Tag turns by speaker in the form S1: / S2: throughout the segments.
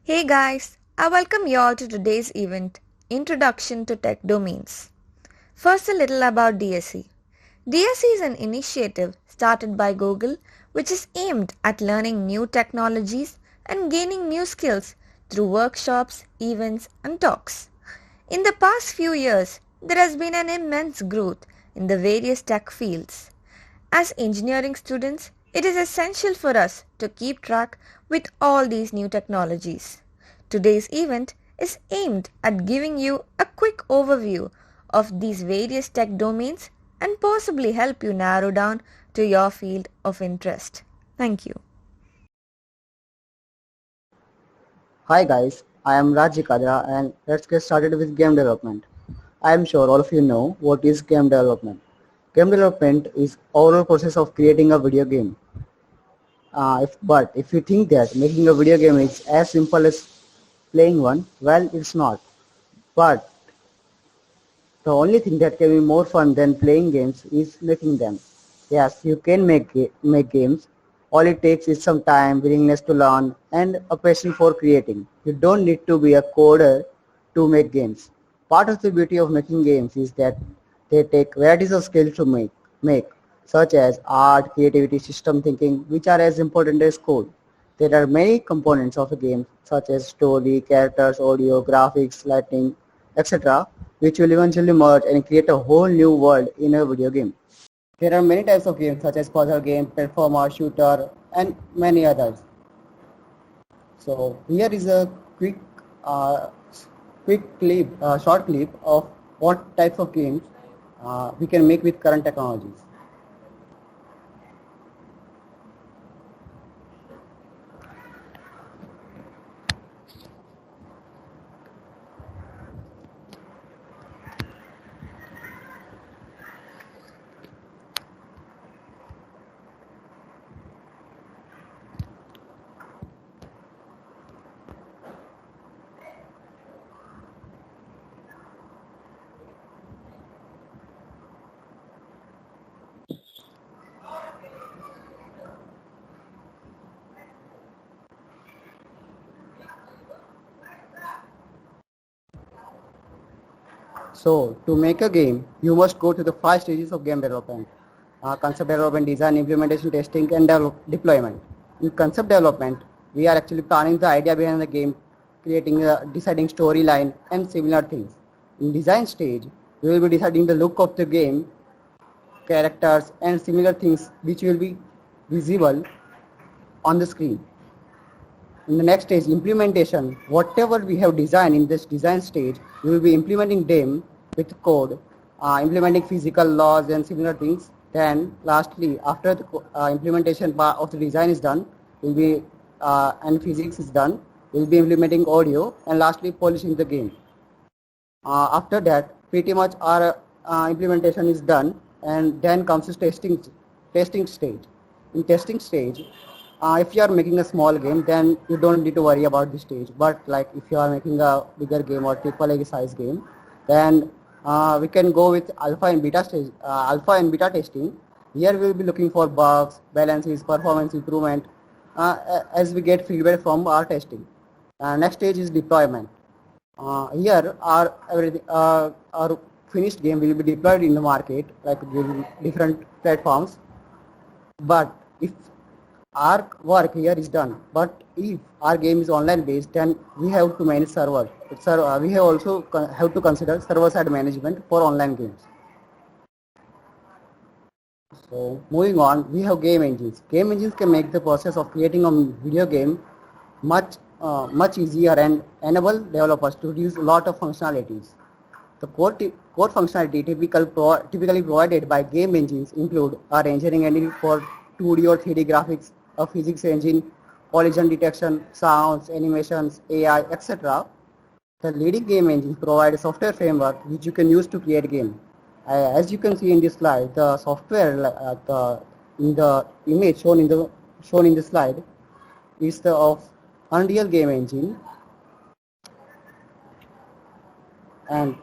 S1: Hey guys, I welcome you all to today's event, Introduction to Tech Domains. First, a little about DSE. DSE is an initiative started by Google which is aimed at learning new technologies and gaining new skills through workshops, events, and talks. In the past few years, there has been an immense growth in the various tech fields. As engineering students, it is essential for us to keep track with all these new technologies. Today's event is aimed at giving you a quick overview of these various tech domains and possibly help you narrow down to your field of interest. Thank you.
S2: Hi guys, I am Raji Kadra and let's get started with game development. I am sure all of you know what is game development. Game development is overall process of creating a video game. But if you think that making a video game is as simple as playing one, well, it's not. But the only thing that can be more fun than playing games is making them. Yes, you can make games. All it takes is some time, willingness to learn, and a passion for creating. You don't need to be a coder to make games. Part of the beauty of making games is that they take varieties of skills to make, such as art, creativity, system thinking, which are as important as code. There are many components of a game, such as story, characters, audio, graphics, lighting, etc., which will eventually merge and create a whole new world in a video game. There are many types of games such as puzzle game, platformer, shooter, and many others. So here is a uh, short clip of what types of games we can make with current technologies. So to make a game, you must go to the 5 stages of game development. Concept development, design, implementation, testing, and deployment. In concept development, we are actually planning the idea behind the game, creating a deciding storyline and similar things. In design stage, we will be deciding the look of the game, characters, and similar things which will be visible on the screen. In the next stage, implementation, whatever we have designed in this design stage, we will be implementing them with code, implementing physical laws and similar things. Then lastly, after the implementation part of the design is done, will be and physics is done, we'll be implementing audio and lastly polishing the game. After that, pretty much our implementation is done, and then comes the testing stage. In testing stage, if you are making a small game, then you don't need to worry about this stage. But like if you are making a bigger game or AAA size game, then we can go with alpha and beta stage, alpha and beta testing. Here we will be looking for bugs, balances, performance improvement, as we get feedback from our testing. Next stage is deployment. Here our finished game will be deployed in the market like different platforms. But if our work here is done, but if our game is online based, then we have to manage server. We have also have to consider server side management for online games. So moving on, we have game engines. Game engines can make the process of creating a video game much easier and enable developers to use a lot of functionalities. The core functionality typically provided by game engines include our engineering engine for 2D or 3D graphics, a physics engine, collision detection, sounds, animations, AI, etc. The leading game engines provide a software framework which you can use to create game. As you can see in this slide, the software in the image shown in the slide is the of Unreal Game Engine and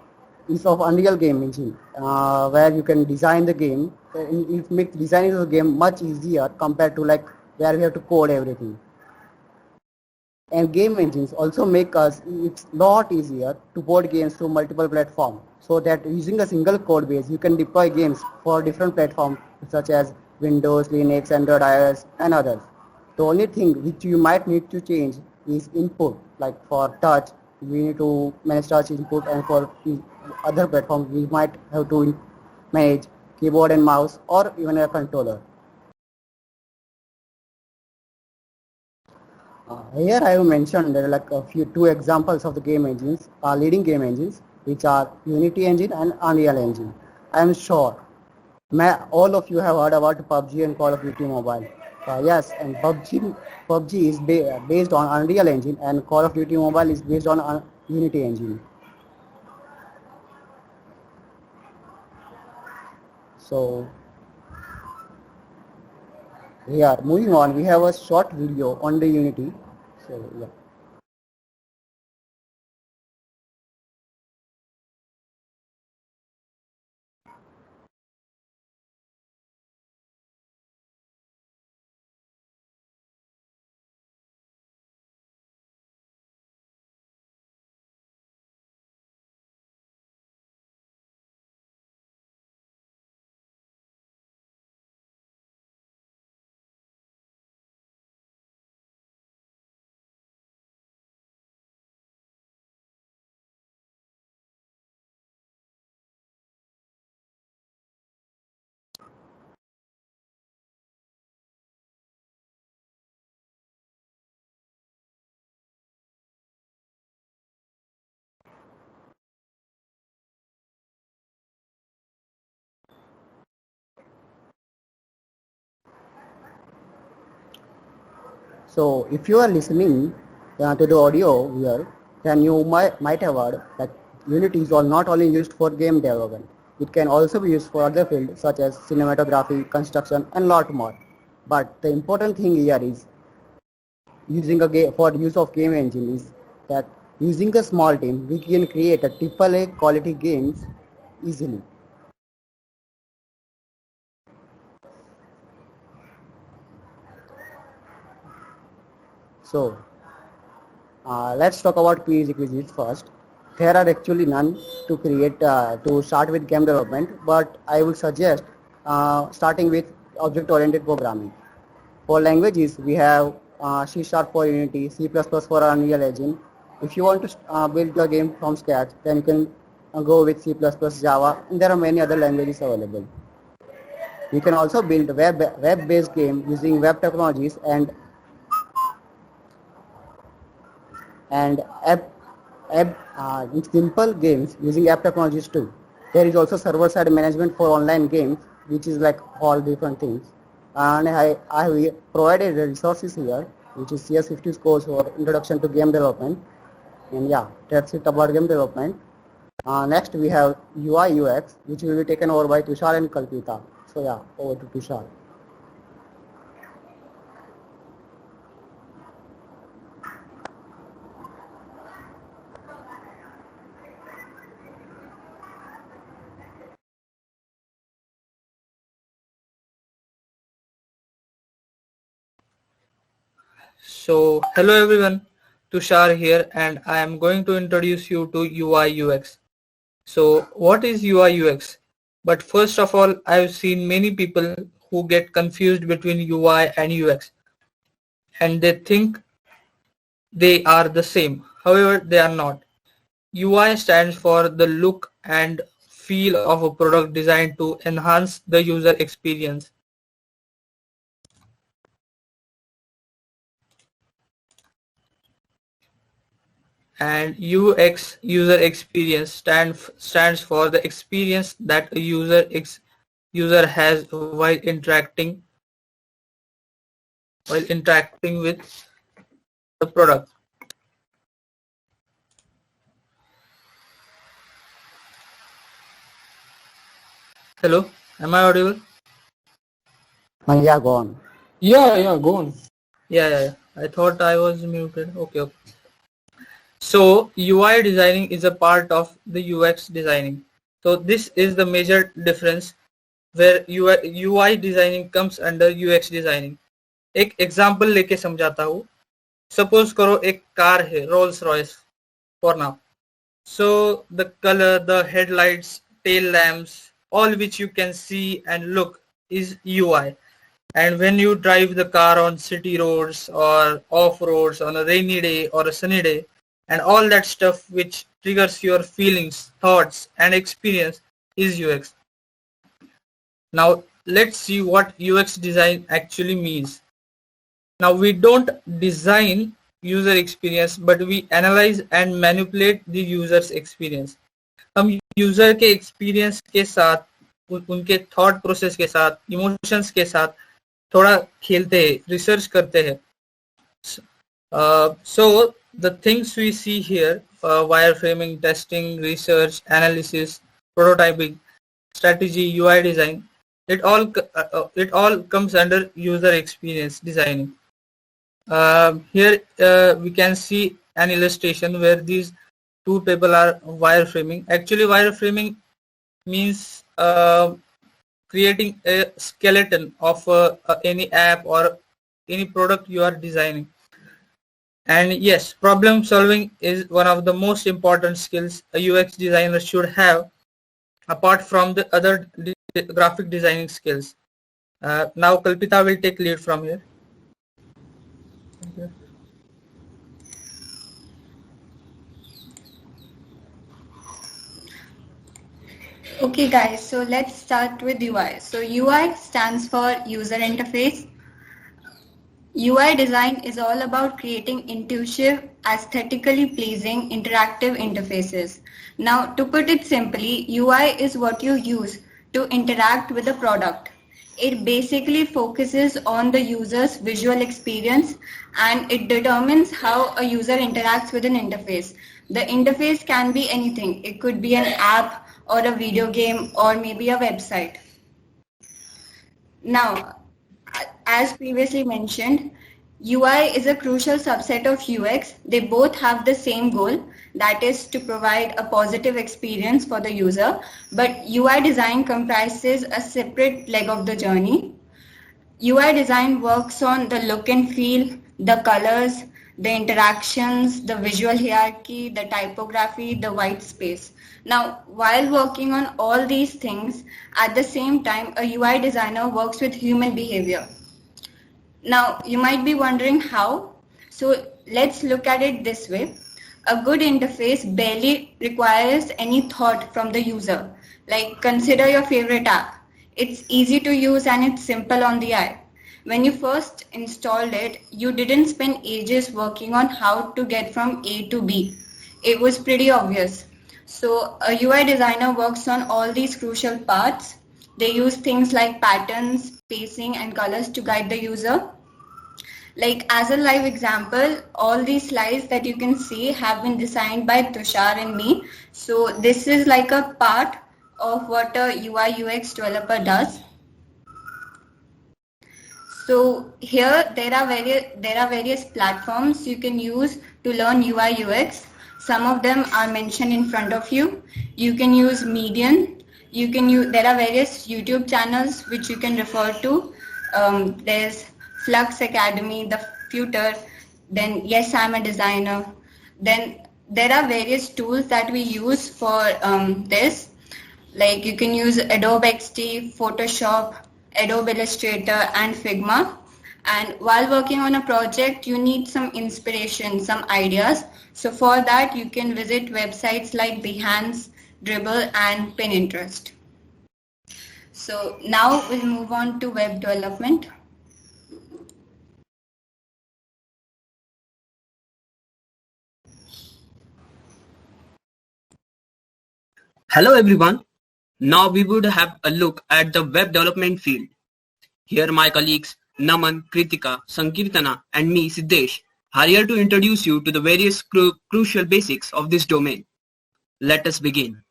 S2: is of Unreal Game Engine, where you can design the game. It makes designing the game much easier compared to like where we have to code everything. And game engines also make us it's lot easier to port games to multiple platforms so that using a single code base you can deploy games for different platforms such as Windows, Linux, Android, iOS and others. The only thing which you might need to change is input, like for touch we need to manage touch input, and for the other platforms we might have to manage keyboard and mouse or even a controller. Here I have mentioned there are like a few two examples of the game engines, leading game engines, which are Unity engine and Unreal engine. I am sure all of you have heard about PUBG and Call of Duty Mobile. Yes, and PUBG is based on Unreal engine, and Call of Duty Mobile is based on Unity engine. So here, moving on, we have a short video on the Unity. So yeah. So if you are listening to the audio here, then you might have heard that Unity is not only used for game development. It can also be used for other fields such as cinematography, construction, and lot more. But the important thing here is using a game for use of game engine is that using a small team we can create a AAA quality games easily. So let's talk about prerequisites first. There are actually none to start with game development, but I would suggest starting with object-oriented programming. For languages, we have C# for Unity, C++ for Unreal Engine. If you want to build your game from scratch, then you can go with C++, Java, and there are many other languages available. You can also build web-based game using web technologies and simple games using app technologies too. There is also server-side management for online games, which is like all different things. And I have provided the resources here, which is CS50's course for Introduction to Game Development. And yeah, that's it about game development. Next we have UI UX, which will be taken over by Tushar and Kalpita. So yeah, over to Tushar.
S3: So, hello everyone, Tushar here, and I am going to introduce you to UI UX. So, what is UI UX? But first of all, I've seen many people who get confused between UI and UX, and they think they are the same. However, they are not. UI stands for the look and feel of a product designed to enhance the user experience. And UX, user experience, stands for the experience that a user has while interacting with the product. Hello, am I audible?
S2: Yeah, go on.
S4: Yeah, go on.
S3: Yeah. I thought I was muted. Okay. So UI designing is a part of the UX designing. So this is the major difference where UI designing comes under UX designing. एक example लेके समझाता हूँ. Suppose करो एक car है Rolls Royce for now. So the color, the headlights, tail lamps, all which you can see and look is UI. And when you drive the car on city roads or off roads on a rainy day or a sunny day, and all that stuff which triggers your feelings, thoughts and experience is UX. Now let's see what UX design actually means. Now we don't design user experience but we analyze and manipulate the user's experience. हम user के experience के साथ उनके thought process के साथ emotions के साथ थोड़ा खेलते हैं, रिसर्च करते हैं. So the things we see here, wireframing, testing, research, analysis, prototyping, strategy, UI design, it all comes under user experience designing. Here we can see an illustration where these two people are wireframing. Actually wireframing means creating a skeleton of any app or any product you are designing. And yes, problem solving is one of the most important skills a UX designer should have apart from the other graphic designing skills. Now Kalpita will take lead from here.
S4: Okay guys, so let's start with UI. So UI stands for user interface. UI design is all about creating intuitive, aesthetically pleasing, interactive interfaces. Now to put it simply, UI is what you use to interact with the product. It basically focuses on the user's visual experience and it determines how a user interacts with an interface. The interface can be anything. It could be an app or a video game or maybe a website. Now, as previously mentioned, UI is a crucial subset of UX. They both have the same goal, that is to provide a positive experience for the user, but UI design comprises a separate leg of the journey. UI design works on the look and feel, the colors, the interactions, the visual hierarchy, the typography, the white space. Now, while working on all these things, at the same time, a UI designer works with human behavior. Now, you might be wondering how. So let's look at it this way. A good interface barely requires any thought from the user. Like, consider your favorite app. It's easy to use and it's simple on the eye. When you first installed it, you didn't spend ages working on how to get from A to B. It was pretty obvious. So a UI designer works on all these crucial parts. They use things like patterns, spacing, and colors to guide the user. Like as a live example, all these slides that you can see have been designed by Tushar and me. So this is like a part of what a UI UX developer does. So here there are various platforms you can use to learn UI UX. Some of them are mentioned in front of you. You can use Medium. There are various YouTube channels which you can refer to. There's Flux Academy, The Future, then Yes, I'm a Designer. Then there are various tools that we use for this. Like you can use Adobe XD, Photoshop, Adobe Illustrator and Figma. And while working on a project, you need some inspiration, some ideas. So for that, you can visit websites like Behance, Dribbble and Pinterest. So now we'll move on to web development.
S5: Hello everyone. Now we would have a look at the web development field. Here my colleagues Naman, Kritika, Sankirtana and me Siddesh are here to introduce you to the various crucial basics of this domain. Let us begin.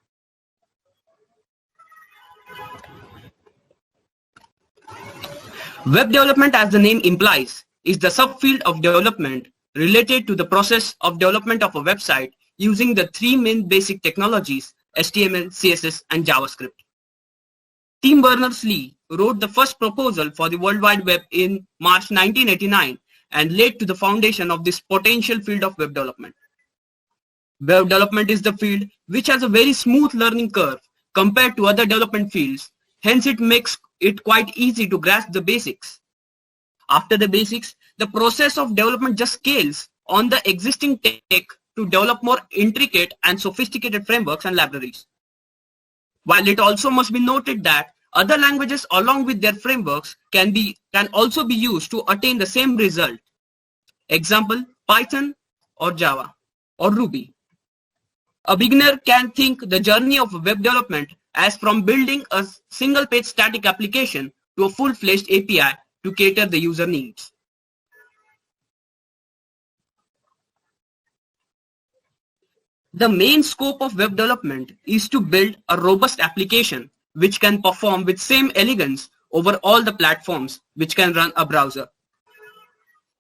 S5: Web development, as the name implies, is the subfield of development related to the process of development of a website using the three main basic technologies HTML, CSS and JavaScript. Tim Berners-Lee wrote the first proposal for the World Wide Web in March 1989 and laid to the foundation of this potential field of web development. Web development is the field which has a very smooth learning curve compared to other development fields. Hence, it makes it quite easy to grasp the basics. After the basics, the process of development just scales on the existing tech to develop more intricate and sophisticated frameworks and libraries. While it also must be noted that other languages along with their frameworks can also be used to attain the same result. Example, Python or Java or Ruby. A beginner can think the journey of web development as from building a single page static application to a full-fledged API to cater the user needs. The main scope of web development is to build a robust application which can perform with same elegance over all the platforms which can run a browser.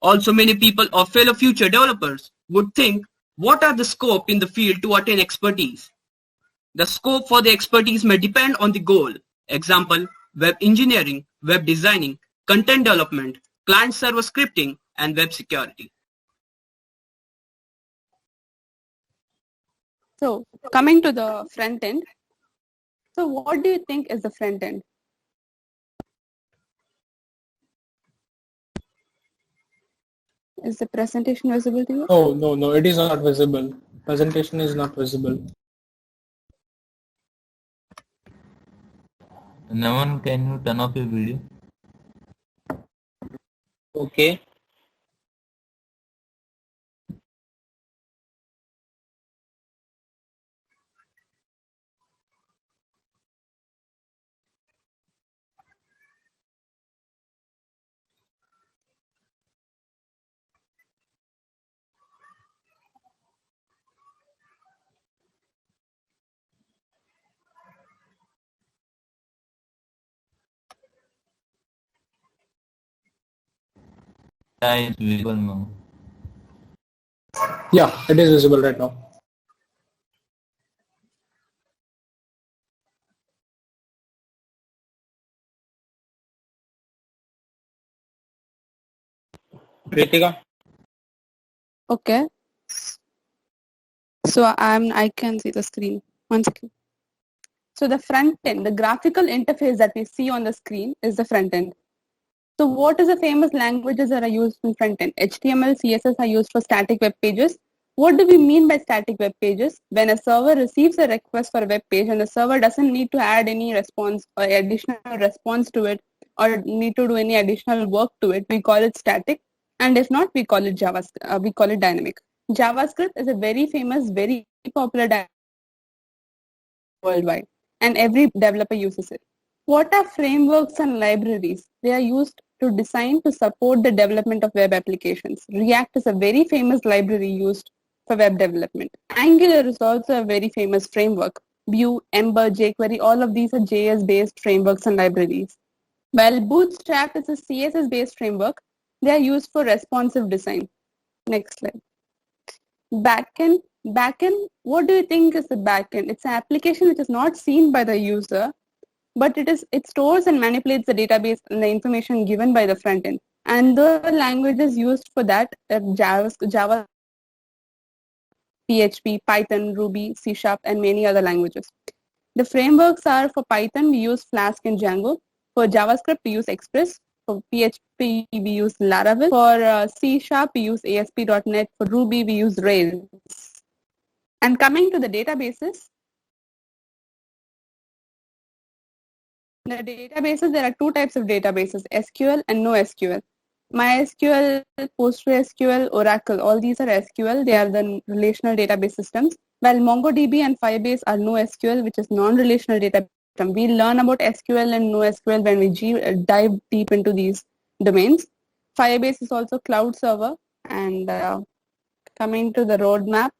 S5: Also, many people or fellow future developers would think, what are the scope in the field to attain expertise? The scope for the expertise may depend on the goal. Example, web engineering, web designing, content development, client-server scripting, and web security.
S6: So coming to the front end, so what do you think is the front end? Is the presentation visible to you?
S7: Oh, no, it is not visible. Presentation is not visible.
S8: Naman, can you turn off your video?
S3: Okay.
S8: Yeah, it's visible now.
S7: Yeah, it is visible right now.
S3: Kritika?
S6: Okay. So I can see the screen. One second. So the front end, the graphical interface that we see on the screen is the front end. So what is the famous languages that are used in front end? HTML, CSS are used for static web pages. What do we mean by static web pages? When a server receives a request for a web page and the server doesn't need to add any response or additional response to it or need to do any additional work to it, we call it static. And if not, we call it JavaScript. We call it dynamic. JavaScript is a very famous, very popular worldwide, and every developer uses it. What are frameworks and libraries? They are used to design to support the development of web applications. React is a very famous library used for web development. Angular is also a very famous framework. Vue, Ember, jQuery, all of these are JS-based frameworks and libraries. While Bootstrap is a CSS-based framework, they are used for responsive design. Next slide. Backend. Backend, what do you think is the backend? It's an application which is not seen by the user, but it stores and manipulates the database and the information given by the front end. And the languages used for that are Java, PHP, Python, Ruby, C#, and many other languages. The frameworks are: for Python, we use Flask and Django. For JavaScript, we use Express. For PHP, we use Laravel. For C#, we use ASP.NET. For Ruby, we use Rails. And coming to the databases, there are two types of databases, SQL and NoSQL. MySQL, PostgreSQL, Oracle, all these are SQL. They are the relational database systems, while MongoDB and Firebase are NoSQL, which is non-relational database system. We learn about SQL and NoSQL when we dive deep into these domains. Firebase is also cloud server. And coming to the roadmap,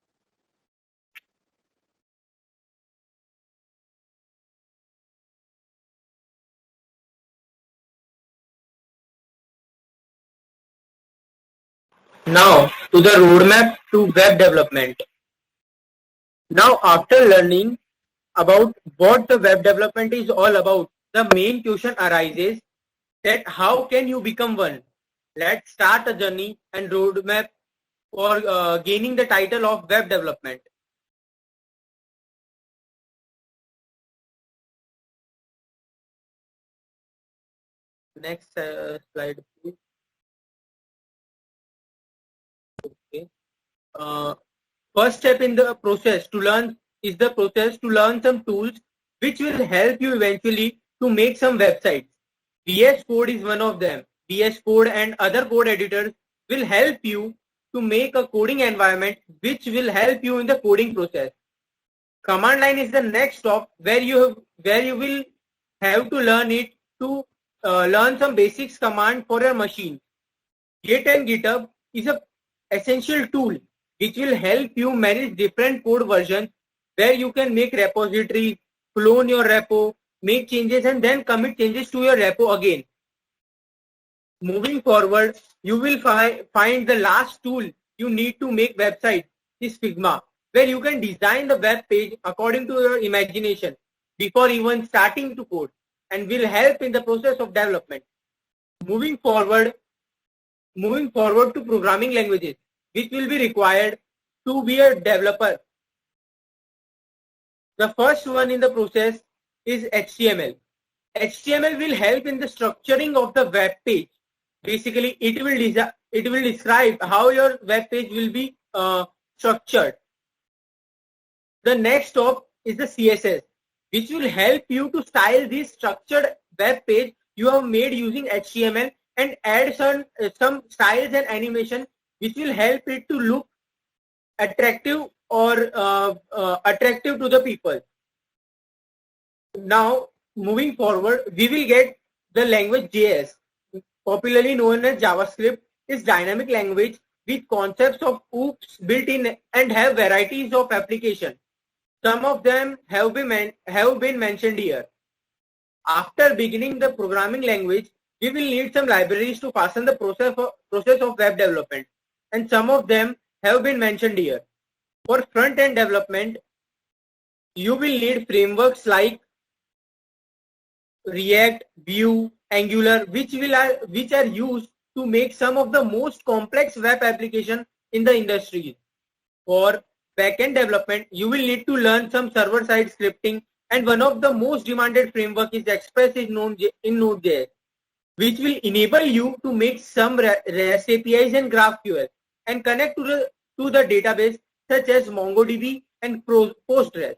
S3: Now to the roadmap to web development. Now after learning about what the web development is all about, the main question arises that how can you become one?
S9: let's start a journey and roadmap for gaining the title of web development. Next slide, please. Okay. First step in the process to learn is the process to learn some tools which will help you eventually to make some websites. VS Code is one of them. VS Code and other code editors will help you to make a coding environment which will help you in the coding process. Command line is the next stop where you will have to learn it to learn some basics command for your machine. Git and GitHub is a essential tool which will help you manage different code versions where you can make repositories, clone your repo, make changes and then commit changes to your repo again. Moving forward, you will find the last tool you need to make websites is Figma, where you can design the web page according to your imagination before even starting to code and will help in the process of development. Moving forward to programming languages, which will be required to be a developer. The first one in the process is HTML. HTML will help in the structuring of the web page. Basically, it will describe how your web page will be structured. The next stop is the CSS, which will help you to style this structured web page you have made using HTML and add some styles and animation which will help it to look attractive or attractive to the people. Now, moving forward, we will get the language JS, popularly known as JavaScript, is dynamic language with concepts of OOPs built in and have varieties of application. Some of them have been mentioned here. After beginning the programming language, we will need some libraries to fasten the process of web development, and some of them have been mentioned here. For front-end development, you will need frameworks like React, Vue, Angular, which are used to make some of the most complex web applications in the industry. For backend development, you will need to learn some server-side scripting, and one of the most demanded framework is Express in Node.js, which will enable you to make some REST APIs and GraphQL and connect to the database such as MongoDB and Postgres.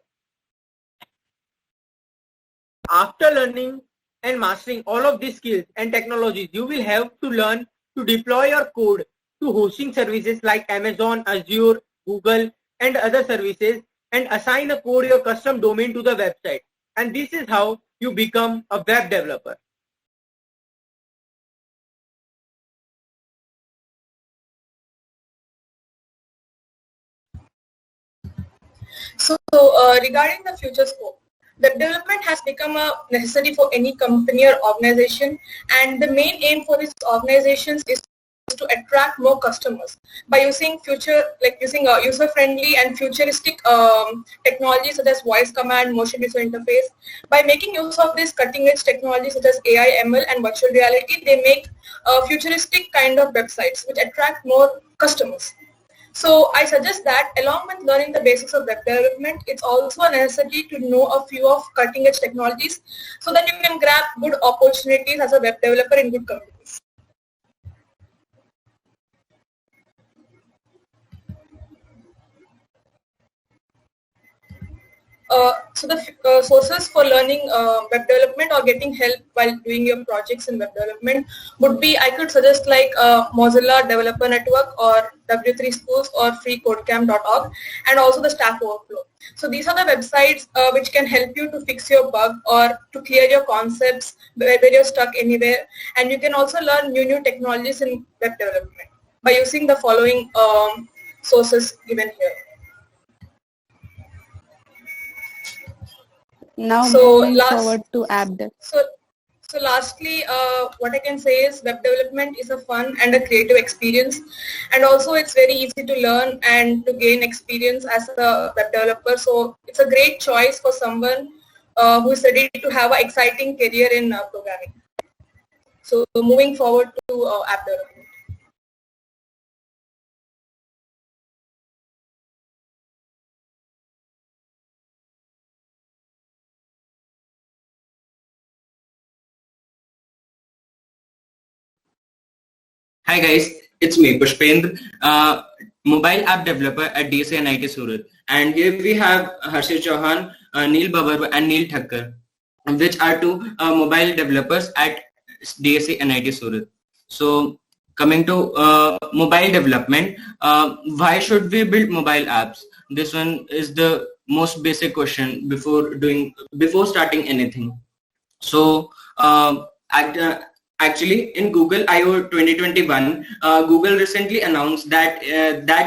S9: After learning and mastering all of these skills and technologies, you will have to learn to deploy your code to hosting services like Amazon, Azure, Google, and other services, and assign a code your custom domain to the website. And this is how you become a web developer.
S10: So regarding the future scope, web development has become a necessity for any company or organization, and the main aim for these organizations is to attract more customers by using user-friendly and futuristic technologies such as voice command, motion user interface. By making use of this cutting-edge technology such as AI, ML, and virtual reality, they make futuristic kind of websites which attract more customers. So I suggest that along with learning the basics of web development, it's also a necessity to know a few of cutting-edge technologies so that you can grab good opportunities as a web developer in good companies. So the sources for learning web development or getting help while doing your projects in web development would be, I could suggest like Mozilla Developer Network or W3 Schools or freecodecamp.org, and also the Stack Overflow. So these are the websites which can help you to fix your bug or to clear your concepts where you're stuck anywhere. And you can also learn new technologies in web development by using the following sources given here.
S6: Now moving forward to app dev.
S10: So lastly, what I can say is web development is a fun and a creative experience, and also it's very easy to learn and to gain experience as a web developer. So it's a great choice for someone who is ready to have an exciting career in programming. So moving forward to app development.
S5: Hi guys, it's me Pushpendra, mobile app developer at DSA NIT Surat, and here we have Harshit Chauhan, Neil Babar and Neil Thakkar, which are two mobile developers at DSA NIT Surat. So coming to mobile development, why should we build mobile apps? This one is the most basic question before starting anything. So actually, in Google I/O 2021, Google recently announced that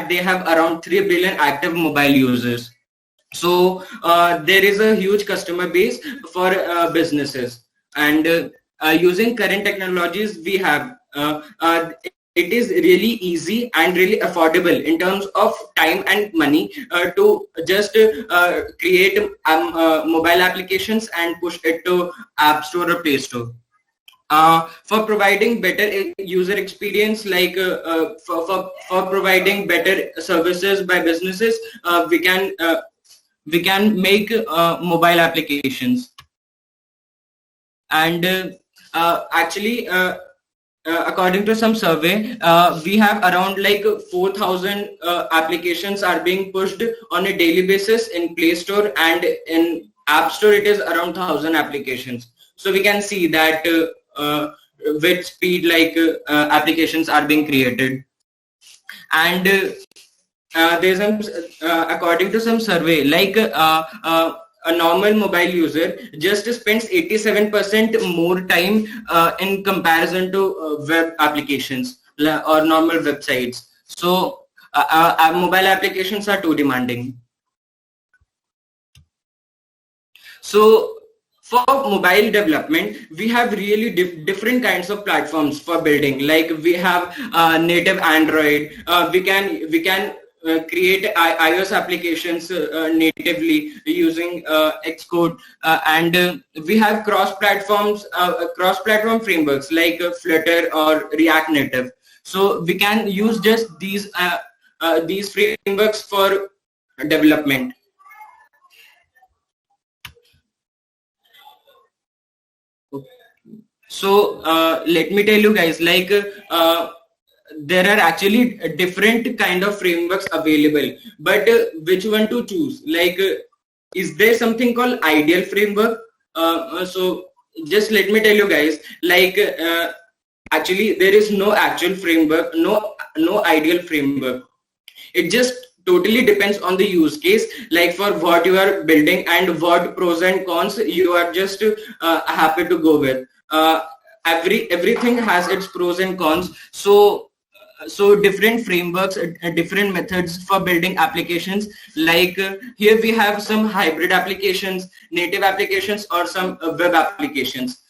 S5: they have around 3 billion active mobile users. So there is a huge customer base for businesses, and using current technologies we have, it is really easy and really affordable in terms of time and money to just create mobile applications and push it to App Store or Play Store. For providing better user experience, like for providing better services by businesses, we can make mobile applications. And actually, according to some survey, we have around like 4,000 applications are being pushed on a daily basis in Play Store, and in App Store it is around 1,000 applications. So we can see that with speed, like applications are being created. And there's some according to some survey, like a normal mobile user just spends 87% more time in comparison to web applications or normal websites. So mobile applications are too demanding. So for mobile development, we have really different kinds of platforms for building. Like we have native Android. We can create iOS applications natively using Xcode, and we have cross-platform frameworks like Flutter or React Native. So we can use just these frameworks for development. So let me tell you guys, like there are actually different kind of frameworks available, but which one to choose? Like is there something called ideal framework? So just let me tell you guys, like actually there is no actual framework, no ideal framework. It just totally depends on the use case, like for what you are building and what pros and cons you are just happy to go with. Everything has its pros and cons. So different frameworks, different methods for building applications. Like here we have some hybrid applications, native applications, or some web applications.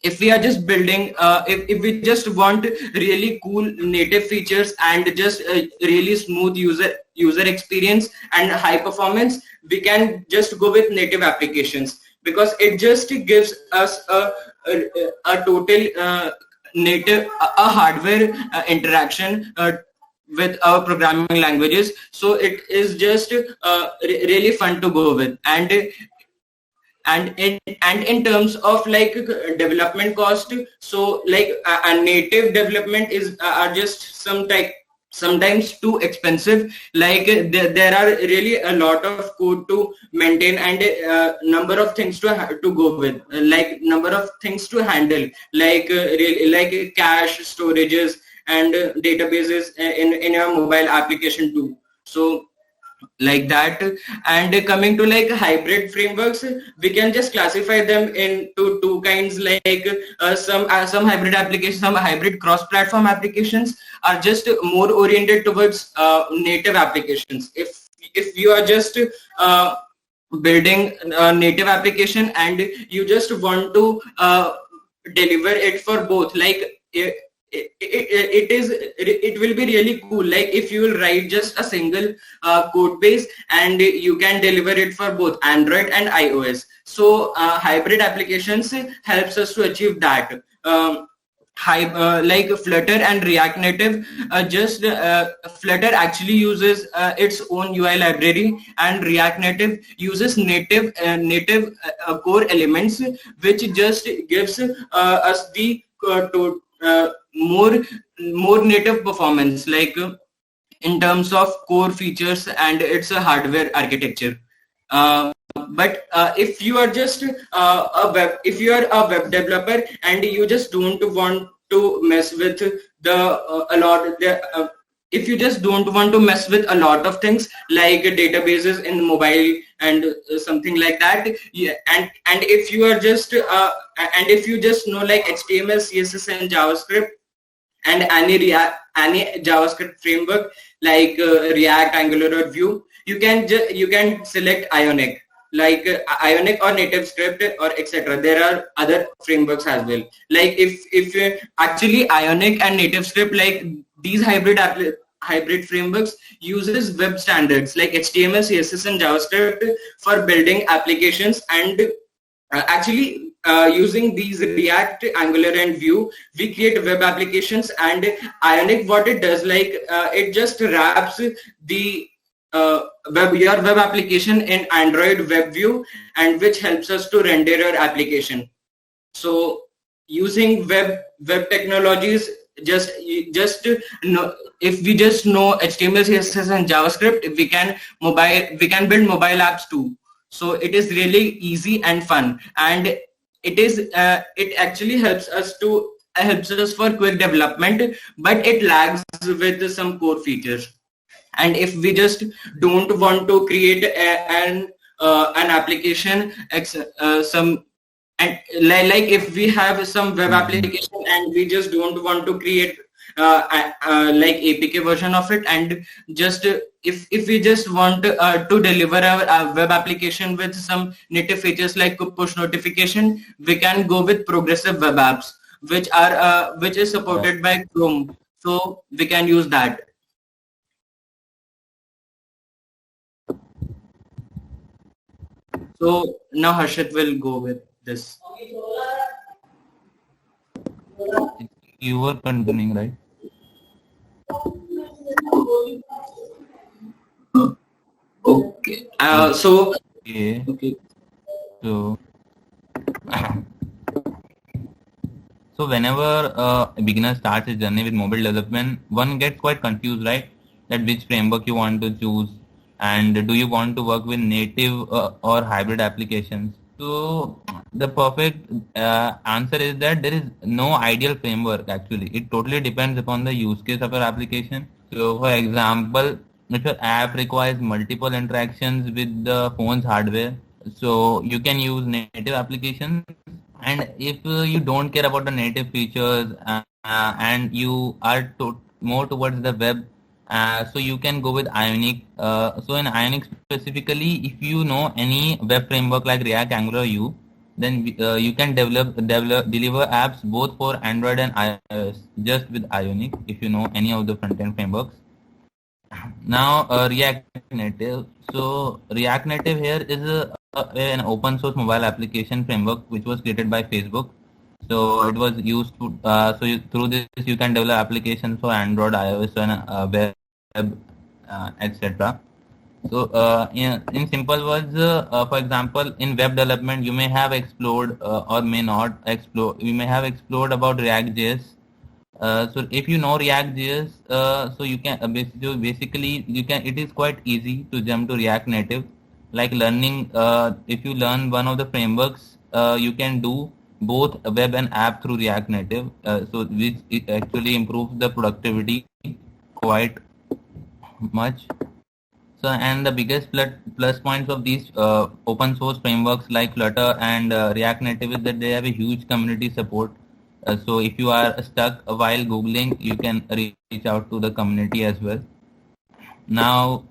S5: If we are just building, if we just want really cool native features and just really smooth user experience and high performance, we can just go with native applications, because it just gives us a total native hardware interaction with our programming languages. So it is just really fun to go with. And in terms of like development cost, so like a native development are just sometimes too expensive. Like there are really a lot of code to maintain and number of things to go with, like number of things to handle, like like cache, storages, and databases in your mobile application too. So like that. And coming to like hybrid frameworks, we can just classify them into two kinds. Like some hybrid applications, some hybrid cross-platform applications are just more oriented towards native applications. If you are just building a native application and you just want to deliver it for both, like it will be really cool. Like if you will write just a single code base and you can deliver it for both Android and iOS. So hybrid applications helps us to achieve that. Like Flutter and React Native, Flutter actually uses its own UI library, and React Native uses native core elements, which just gives us the more native performance, like in terms of core features and its hardware architecture. But if you are just if you are a web developer and you just don't want to mess with if you just don't want to mess with a lot of things like databases in mobile and something like that, yeah, and if you are just and if you just know like HTML, CSS, and JavaScript, and any JavaScript framework like React, Angular, or Vue, you can select Ionic, like Ionic or NativeScript or etc. There are other frameworks as well. Like if actually Ionic and NativeScript, like these hybrid frameworks uses web standards like HTML, CSS, and JavaScript for building applications, and actually using these React, Angular, and Vue, we create web applications. And Ionic, what it does, like it just wraps the your web application in Android Web View, and which helps us to render your application. So using web technologies, just know, if we just know HTML, CSS, and JavaScript, we can build mobile apps too. So it is really easy and fun, and it actually helps us for quick development, but it lags with some core features. And if we just don't want to create an application, like if we have some web application and we just don't want to create like APK version of it, and just if we just want to deliver our web application with some native features like push notification, we can go with progressive web apps, which is supported by Chrome. So we can use that. So now Harshit will go with this.
S8: You were continuing, right?
S5: Okay.
S8: Okay. So so whenever a beginner starts his journey with mobile development, one gets quite confused, right? That which framework you want to choose, and do you want to work with native or hybrid applications? So the perfect answer is that there is no ideal framework actually. It totally depends upon the use case of your application. So for example, if your app requires multiple interactions with the phone's hardware, so you can use native applications. And if you don't care about the native features and you are more towards the web, so you can go with Ionic. So in Ionic specifically, if you know any web framework like React, Angular, Vue, then you can deliver apps both for Android and iOS just with Ionic if you know any of the front-end frameworks. Now React Native. So React Native here is an open source mobile application framework which was created by Facebook. So it was used to through this you can develop applications for Android, iOS, and web, etc. So in simple words, for example, in web development, you may have explored or may not explore. You may have explored about React.js. So if you know React.js, so you can basically you can. It is quite easy to jump to React Native. Like learning, if you learn one of the frameworks, you can do both web and app through React Native. So which it actually improves the productivity quite much. So and the biggest plus points of these open source frameworks like Flutter and React Native is that they have a huge community support. So if you are stuck while Googling, you can reach out to the community as well. Now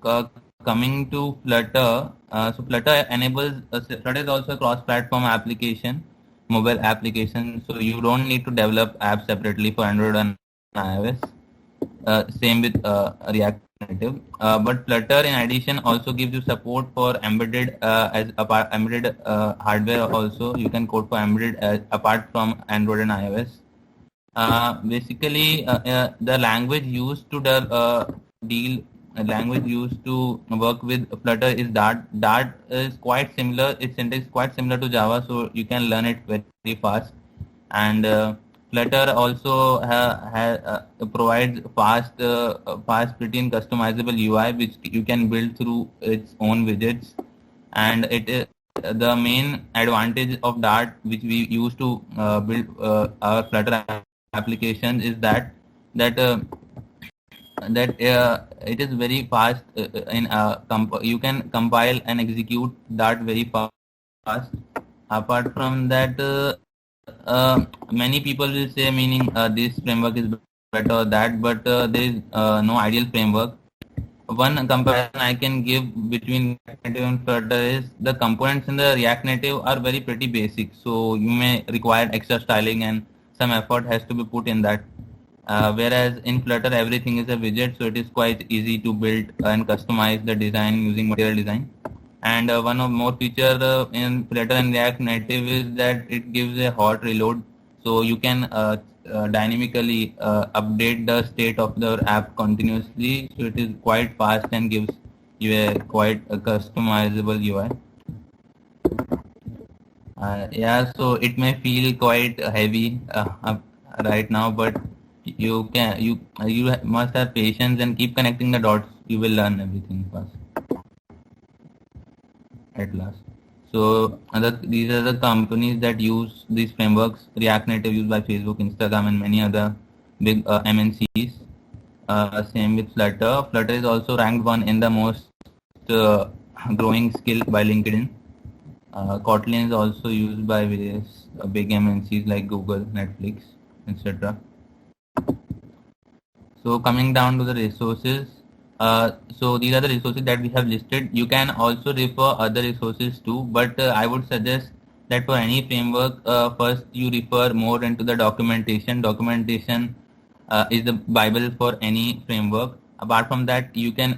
S8: coming to Flutter, so Flutter enables, Flutter is also a cross-platform application, mobile application. So you don't need to develop apps separately for Android and iOS. Same with React Native. But Flutter in addition also gives you support for embedded embedded hardware also. You can code for embedded apart from Android and iOS. Basically, the language used to language used to work with Flutter is Dart. Dart is quite similar. Its syntax is quite similar to Java, so you can learn it very fast. And Flutter also provides fast, pretty and customizable UI which you can build through its own widgets, and it is the main advantage of that which we use to build our Flutter application is that it is very fast you can compile and execute that very fast. Apart from that, many people will say, meaning this framework is better or that, but there is no ideal framework. One comparison I can give between React Native and Flutter is the components in the React Native are very pretty basic, so you may require extra styling and some effort has to be put in that. Whereas in Flutter everything is a widget, so it is quite easy to build and customize the design using material design. And one of more feature in Flutter and React Native is that it gives a hot reload, so you can dynamically update the state of the app continuously, so it is quite fast and gives you a quite a customizable UI. Yeah, so it may feel quite heavy right now, but you must have patience and keep connecting the dots. You will learn everything fast at last. So these are the companies that use these frameworks. React Native used by Facebook, Instagram, and many other big MNCs. Same with Flutter. Flutter is also ranked one in the most growing skill by LinkedIn. Kotlin is also used by various big MNCs like Google, Netflix, etc. So coming down to the resources, so these are the resources that we have listed. You can also refer other resources too, but I would suggest that for any framework, first you refer more into the documentation. Documentation is the Bible for any framework. Apart from that, you can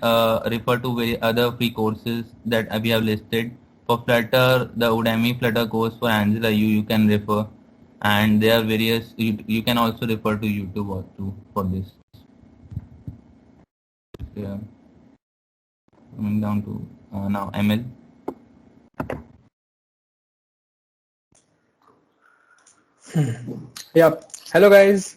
S8: refer to other free courses that we have listed. For Flutter, the Udemy Flutter course for Angela you can refer, and there are various. You can also refer to YouTube or for this. Yeah. Coming down to now ML.
S7: Yeah. Hello guys.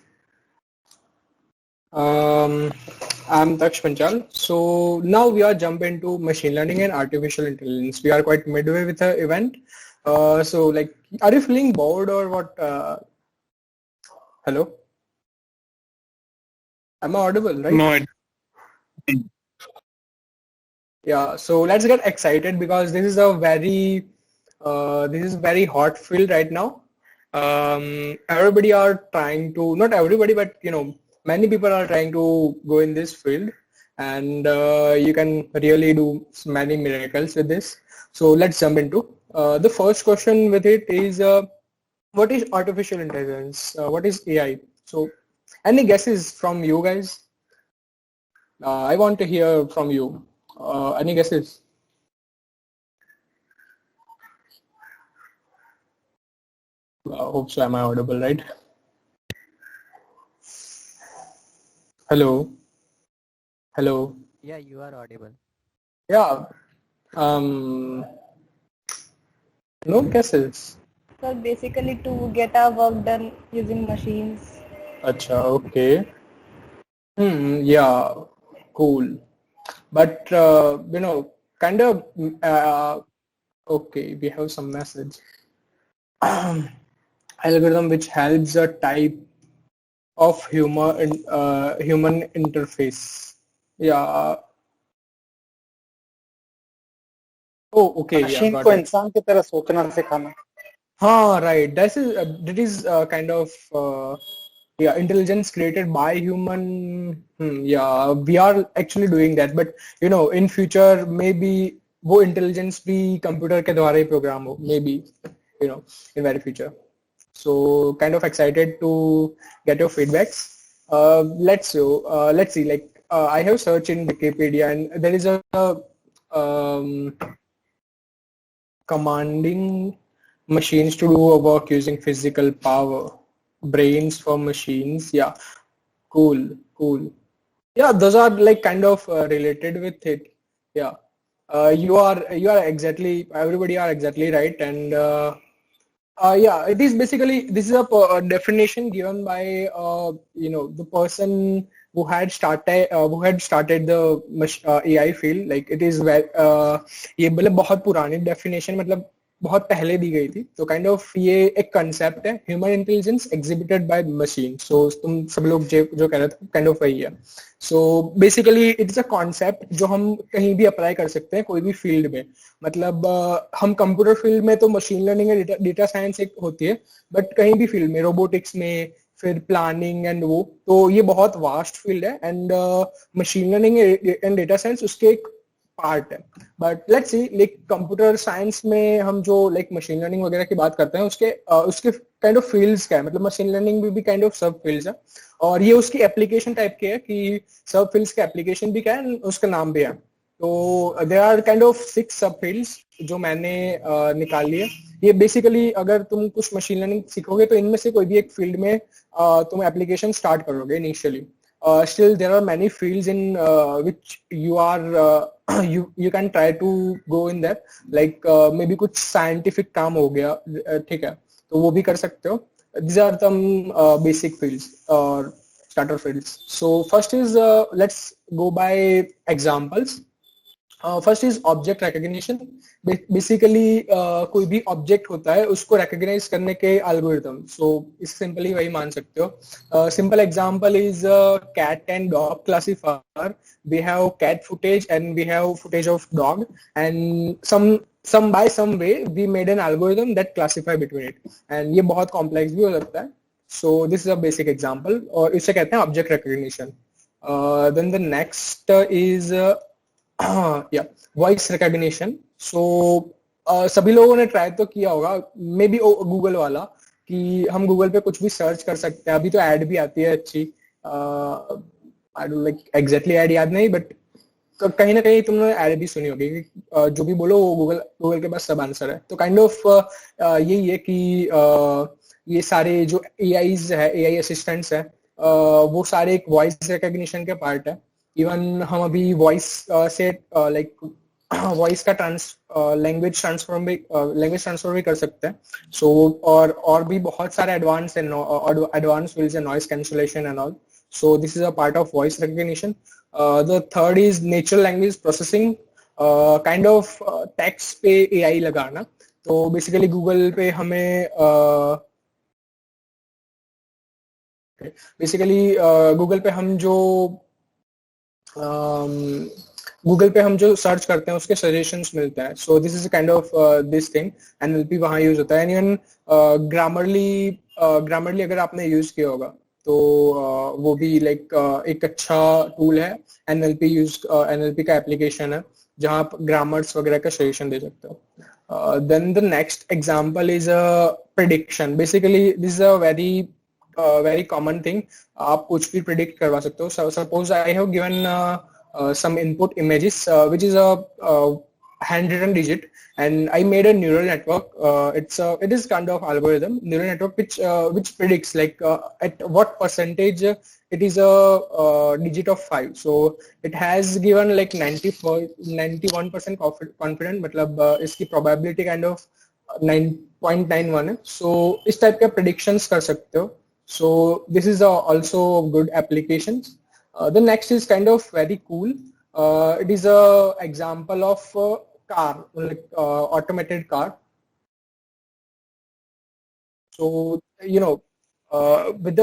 S7: I'm Daksh Panchal. So now we are jumping to machine learning and artificial intelligence. We are quite midway with the event. So like, are you feeling bored or what? Hello? Am I audible, right?
S11: No,
S7: Yeah, so let's get excited because this is a very hot field right now. Everybody are trying to, not everybody, but many people are trying to go in this field, and you can really do many miracles with this. So let's jump into the first question with it is what is artificial intelligence? What is AI? So any guesses from you guys? I want to hear from you. Any guesses? I hope so. Am I audible, right? Hello? Hello?
S2: Yeah, you are audible.
S7: Yeah. No guesses.
S6: So basically to get our work done using machines.
S7: Acha, okay. Yeah, cool. But, kind of, okay, we have some message. Algorithm which helps a type of human interface. Yeah. Oh, okay.
S11: Machine
S7: Yeah,
S11: को
S7: got it.
S11: इंसान की तरह सोचना सिखाना.
S7: Right. That is kind of yeah, intelligence created by human. Yeah, we are actually doing that, but in future maybe वो intelligence भी computer के द्वारा ही program हो, maybe in very future. So kind of excited to get your feedbacks. Let's see. Like I have searched in Wikipedia, and there is a commanding machines to do a work using physical power, brains for machines. Yeah, cool. Yeah, those are like kind of related with it. Yeah, you are exactly, everybody are exactly right, and Yeah, it is basically, this is a definition given by the person who had started the AI field. Like it is ये मतलब बहुत पुरानी definition, मतलब बहुत पहले दी गई थी. तो kind of ये एक concept है, human intelligence exhibited by machine. So तुम सब लोग जो कह रहे थे kind of वही है. So basically it's a concept जो हम कहीं भी अप्लाई कर सकते हैं कोई भी फील्ड में. मतलब हम कंप्यूटर फील्ड में तो मशीन लर्निंग या डेटा साइंस एक होती है, बट कहीं भी फील्ड में, रोबोटिक्स में, फिर प्लानिंग एंड वो, तो ये बहुत वास्ट फील्ड है. And machine learning and data science उसके एक पार्ट है. But let's see, like computer science में हम जो लाइक मशीन लर्निंग वगैरह की बात करते हैं, उसके काइंड ऑफ फील्ड्स क्या है, मतलब मशीन लर्निंग भी काइंड ऑफ सब फील्ड्स है. और ये उसकी एप्लीकेशन टाइप की है कि सब फील्ड्स का एप्लीकेशन भी क्या है, उसका नाम भी है. तो देयर आर काइंड ऑफ 6 सब फील्ड्स जो मैंने निकाल लिए. ये बेसिकली अगर तुम कुछ मशीन लर्निंग सीखोगे तो इनमें से कोई भी एक फील्ड में तुम एप्लीकेशन स्टार्ट करोगे initially. Still there are many fields in which you can try to go in that, like maybe कुछ scientific काम हो गया, ठीक है, तो वो भी कर सकते हो. These are some basic fields or starter fields. So first is let's go by examples. First is object recognition. Basically कोई भी object होता है उसको recognize करने के algorithm. So इस simply वही मान सकते हो. Simple example is cat and dog classifier. We have cat footage and we have footage of dog, and some by some way we made an algorithm that classify between it. And ये बहुत complex भी हो सकता है. So this is a basic example. और इसे कहते हैं object recognition. Then the next is yeah, voice recognition. So सभी लोगों ने ट्राई तो किया होगा, मे बी गूगल वाला, कि हम गूगल पे कुछ भी सर्च कर सकते हैं. अभी तो ऐड भी आती है अच्छी, I don't like exactly add याद नहीं, बट कहीं ना कहीं तुमने ऐड भी सुनी होगी कि जो भी बोलो वो गूगल के पास सब आंसर है. तो काइंड ऑफ यही है कि ये सारे जो AIs है, AI असिस्टेंट्स है, वो सारे एक वॉइस रिकॉग्निशन के पार्ट है. इवन हम अभी वॉइस से लाइक वॉइस का लैंग्वेज ट्रांसफर भी कर सकते हैं. सो और भी बहुत सारे एडवांस फील्ड्स है, noise cancellation and all. So this is a part of voice recognition. The third is natural language processing, kind of text पे AI लगाना. तो बेसिकली गूगल पे हमें गूगल पे हम जो सर्च करते हैं उसके सजेशंस मिलते हैं. So this is kind of this thing. NLP वहाँ यूज होता है. एंड इवन ग्रामरली अगर आपने यूज किया होगा तो वो भी लाइक एक अच्छा टूल है. NLP का एप्लीकेशन है जहाँ आप ग्रामर्स वगैरह का सजेशन दे सकते हो. Then the next example is prediction. Basically this is a very common thing. आप कुछ भी प्रिडिक्ट करवा सकते हो. Suppose I have given some input images which is a handwritten digit, and I made a neural network. It is kind of algorithm neural network which predicts like at what percentage it is a digit of 5. So it has given like 91% confident, मतलब इसकी probability kind of 9.91 है. So इस type के predictions कर सकते हो. So this is also good applications. The next is kind of very cool. It is a example of car, like automated car. So with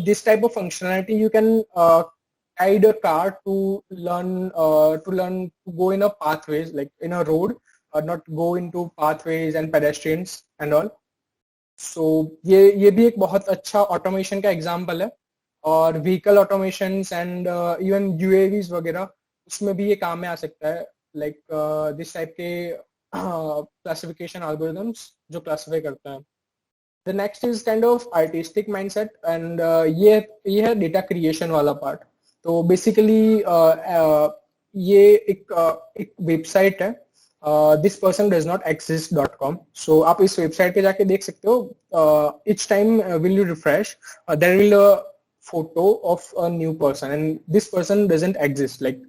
S7: this type of functionality, you can guide a car to learn to go in a pathways, like in a road, or not go into pathways and pedestrians and all. So ये भी एक बहुत अच्छा automation का example है. और vehicle automations and even UAVs वगैरह, उसमें भी ये काम में आ सकता है. लाइक दिस टाइप के क्लासिफिकेशन एल्गोरिथम्स जो क्लासिफाई करता है. The next is kind of artistic mindset, and ये है डेटा क्रिएशन वाला पार्ट. तो बेसिकली ये एक वेबसाइट है, this person does not exist.com. So आप इस वेबसाइट पे जाके देख सकते हो. each time will you refresh, there will photo of a new person and this person doesn't exist. Like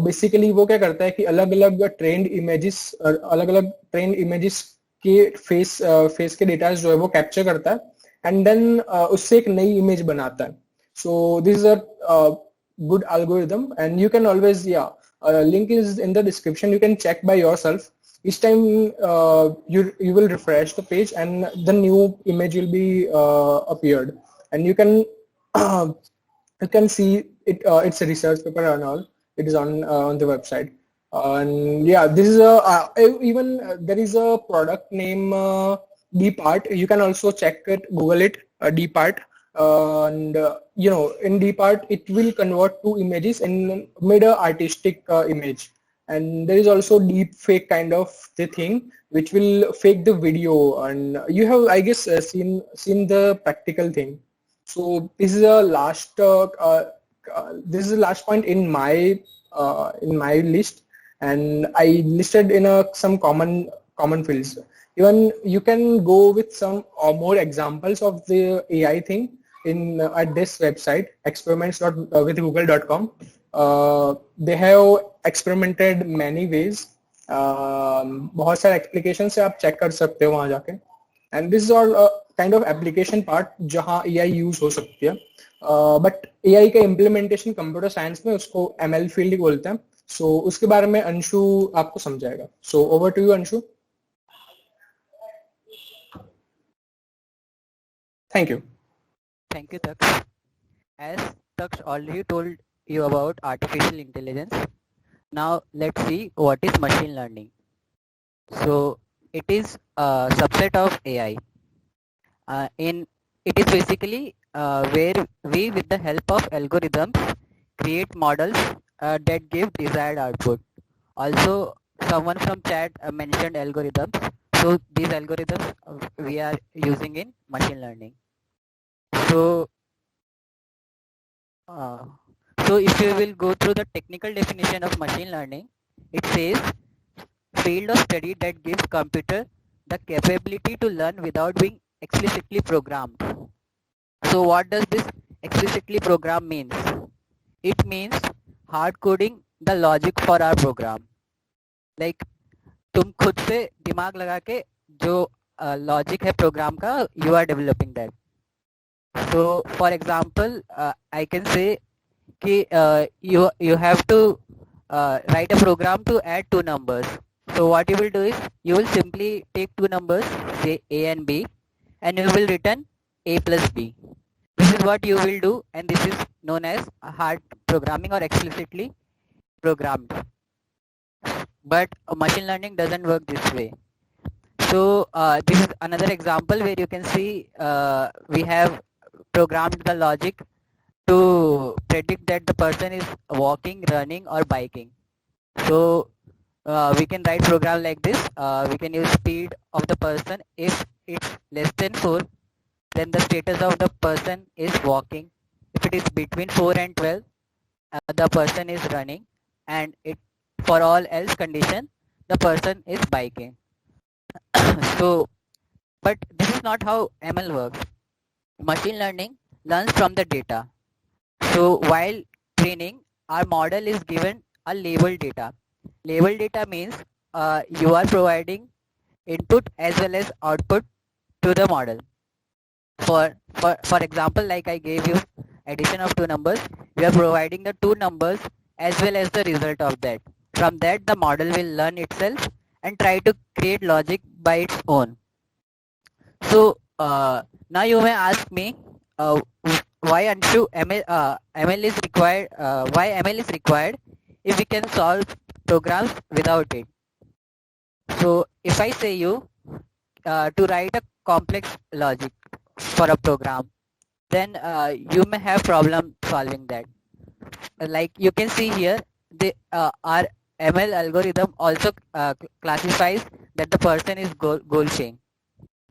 S7: basically वो क्या करता है कि अलग अलग ट्रेंड इमेजेस के फेस के डेटा जो है वो कैप्चर करता है एंड देन उससे एक नई इमेज बनाता है. So this is a good algorithm, and you can always link is in the description. You can check by yourself. Each time you will refresh the page and the new image will be appeared, and you can you can see it. It's a research paper and all. It is on the website. And yeah, this is even there is a product name Dpart. You can also check it, Google it, Dpart. And in Dpart it will convert two images and made a artistic image. And there is also deep fake kind of the thing which will fake the video, and you have, I guess, seen the practical thing. So this is a last point in my list, and I listed in some common fields. Even you can go with some or more examples of the AI thing in at this website, experiments.withgoogle.com. They have experimented many ways. बहुत सारे application से आप check कर सकते हो वहां जाके. And this is all kind of application part जहाँ AI यूज हो सकती है. बट AI का इम्प्लीमेंटेशन कंप्यूटर साइंस में उसको ML फील्ड बोलते हैं. सो उसके बारे में अंशु आपको समझाएगा. So over to you Anshu. Thank you.
S11: Thank you, Daksh. As Daksh already told you about artificial intelligence, now let's see what is machine learning. So it is a subset of AI. It is basically where we, with the help of algorithms, create models that give desired output. Also, someone from chat mentioned algorithms. So these algorithms we are using in machine learning. So if you will go through the technical definition of machine learning, it says field of study that gives computer the capability to learn without being explicitly programmed. So what does this explicitly program means? It means hard coding the logic for our program. Like तुम खुद से दिमाग लगा के जो logic है programme का, you are developing that. So for example, I can say you have to write a program to add two numbers. So what you will do is you will simply take two numbers, say A and B, and you will return A plus B. This is what you will do, and this is known as hard programming or explicitly programmed. But machine learning doesn't work this way. So this is another example where you can see we have programmed the logic to predict that the person is walking, running or biking. So we can write program like this. We can use speed of the person. If it's less than 4, then the status of the person is walking. If it is between 4 and 12, the person is running, and for all else condition, the person is biking. So, but this is not how ML works. Machine learning learns from the data. So while training, our model is given a labeled data. Labeled data means you are providing input as well as output to the model. For example, like I gave you addition of two numbers, we are providing the two numbers as well as the result of that. From that, the model will learn itself and try to create logic by its own. So now you may ask me why Anshu ML is required. Why ML is required if we can solve programs without it? So if I say you to write a complex logic for a program, then you may have problem solving that. Like you can see here, our ML algorithm also classifies that the person is golfing.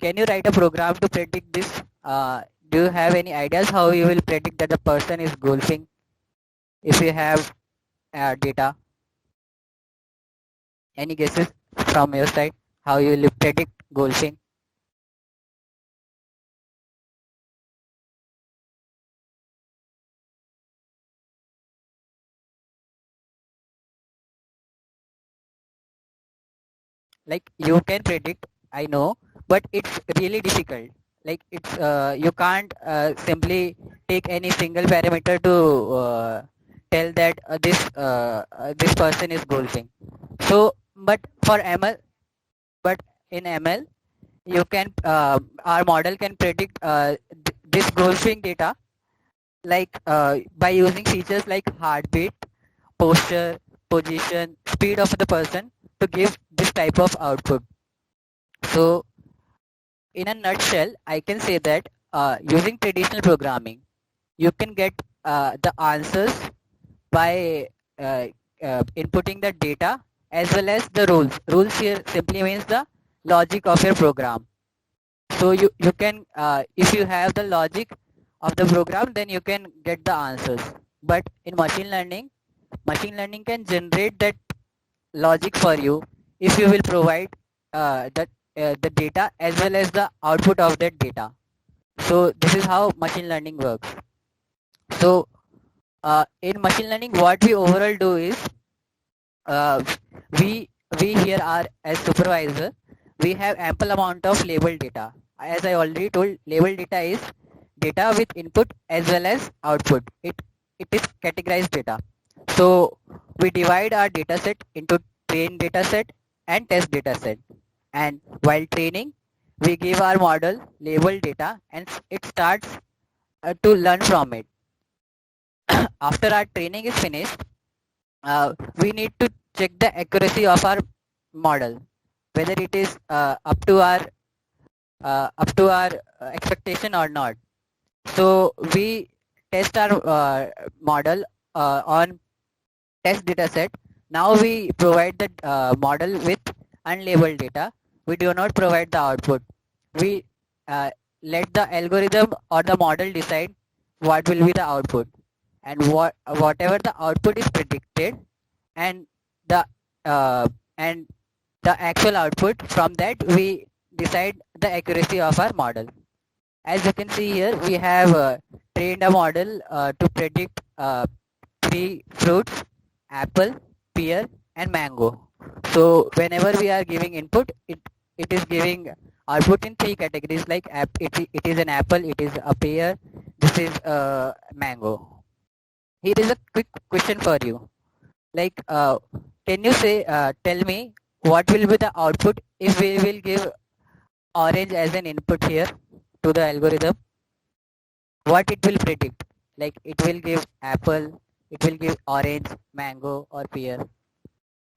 S11: Can you write a program to predict this? Do you have any ideas how you will predict that the person is golfing if you have data? Any guesses from your side how you will predict golfing? Like you can predict I know, but it's really difficult. Like it's you can't simply take any single parameter to tell that this person is golfing. So, but for ML, but in ML, you can our model can predict this golfing data like by using features like heartbeat, posture, position, speed of the person to give this type of output. So in a nutshell, I can say that using traditional programming, you can get the answers by inputting the data as well as the rules. Rules here simply means the logic of your program. So you can, if you have the logic of the program, then you can get the answers. But in machine learning can generate that logic for you if you will provide the data as well as the output of that data. So this is how machine learning works. So in machine learning, what we overall do is we here are as supervisor, we have ample amount of label data. As I already told, label data is data with input as well as output. It is categorized data. So we divide our data set into train data set and test data set. And while training, we give our model label data and it starts to learn from it. After our training is finished, we need to check the accuracy of our model, whether it is up to our expectation or not. So we test our model on test data set. Now we provide the model with unlabeled data. We do not provide the output. We let the algorithm or the model decide what will be the output, and whatever the output is predicted, and the actual output, from that we decide the accuracy of our model. As you can see here, we have trained a model to predict 3 fruits: apple, pear and mango. So whenever we are giving input, it is giving output in 3 categories, like it is an apple, it is a pear, this is a mango. Here is a quick question for you. Like, can you say, tell me what will be the output if we will give orange as an input here to the algorithm? What it will predict? Like it will give apple, it will give orange, mango or pear.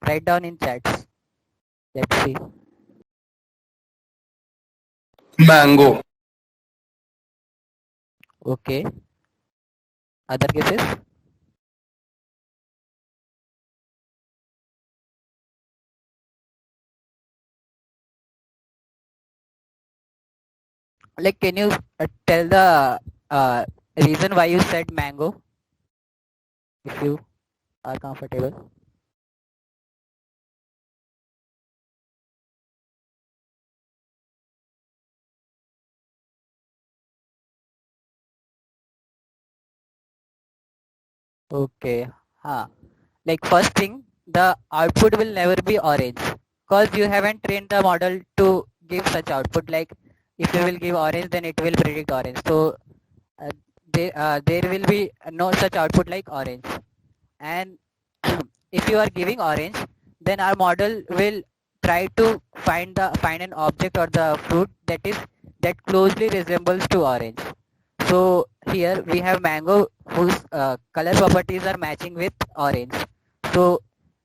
S11: Write down in chats. Let's see.
S7: Mango.
S11: Okay. Other guesses? Like, can you tell the reason why you said mango, if you are comfortable? Okay. Like first thing, the output will never be orange because you haven't trained the model to give such output. Like if you will give orange, then it will predict orange. So there will be no such output like orange. And if you are giving orange, then our model will try to find an object or the fruit that closely resembles to orange. So here we have mango whose color properties are matching with orange. So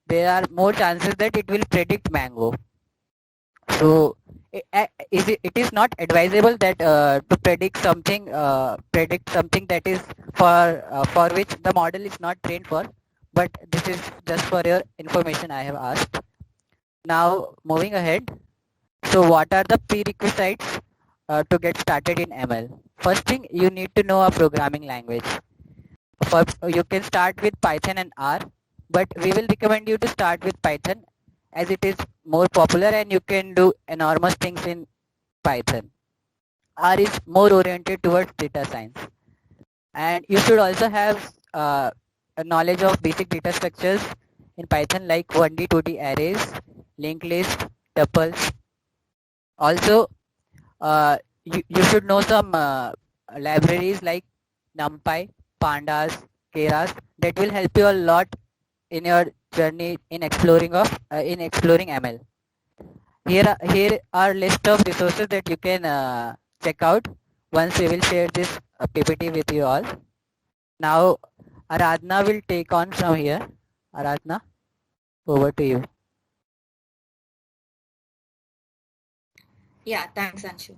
S11: there are more chances that it will predict mango. So it is not advisable that to predict something that is for which the model is not trained for. But this is just for your information I have asked. Now moving ahead. So what are the prerequisites to get started in ML? First thing, you need to know a programming language. You can start with Python and R, but we will recommend you to start with Python as it is more popular and you can do enormous things in Python. R is more oriented towards data science. And you should also have a knowledge of basic data structures in Python like 1D, 2D arrays, linked list, tuples. Also, you should know some libraries like NumPy, Pandas, Keras that will help you a lot in your journey in exploring ML. Here are list of resources that you can check out once we will share this PPT with you all. Now Aradhna will take on from here. Aradhna, over to you.
S1: Yeah, thanks, Anshu.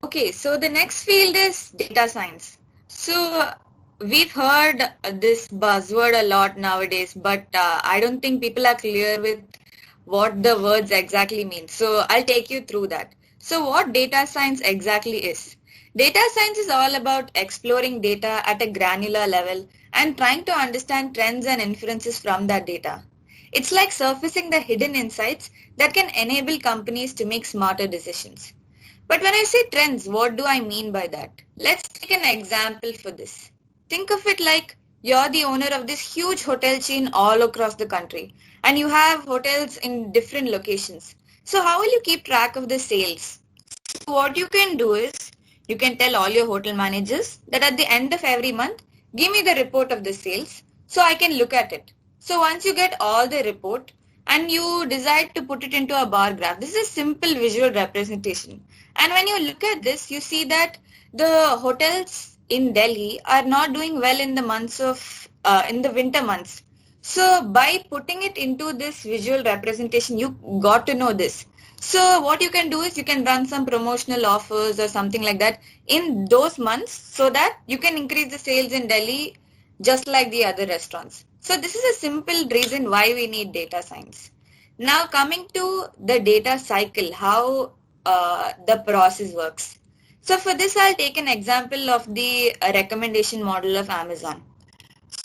S1: Okay, so the next field is data science. So we've heard this buzzword a lot nowadays, but I don't think people are clear with what the words exactly mean. So I'll take you through that. So what data science exactly is? Data science is all about exploring data at a granular level and trying to understand trends and inferences from that data. It's like surfacing the hidden insights that can enable companies to make smarter decisions. But when I say trends, what do I mean by that? Let's take an example for this. Think of it like you're the owner of this huge hotel chain all across the country and you have hotels in different locations. So how will you keep track of the sales? So what you can do is you can tell all your hotel managers that at the end of every month, give me the report of the sales so I can look at it. So once you get all the report and you decide to put it into a bar graph, this is a simple visual representation. And when you look at this, you see that the hotels in Delhi are not doing well in the months of, in the winter months. So by putting it into this visual representation, you got to know this. So what you can do is you can run some promotional offers or something like that in those months so that you can increase the sales in Delhi just like the other restaurants. So this is a simple reason why we need data science. Now coming to the data cycle, how the process works. So for this, I'll take an example of the recommendation model of Amazon.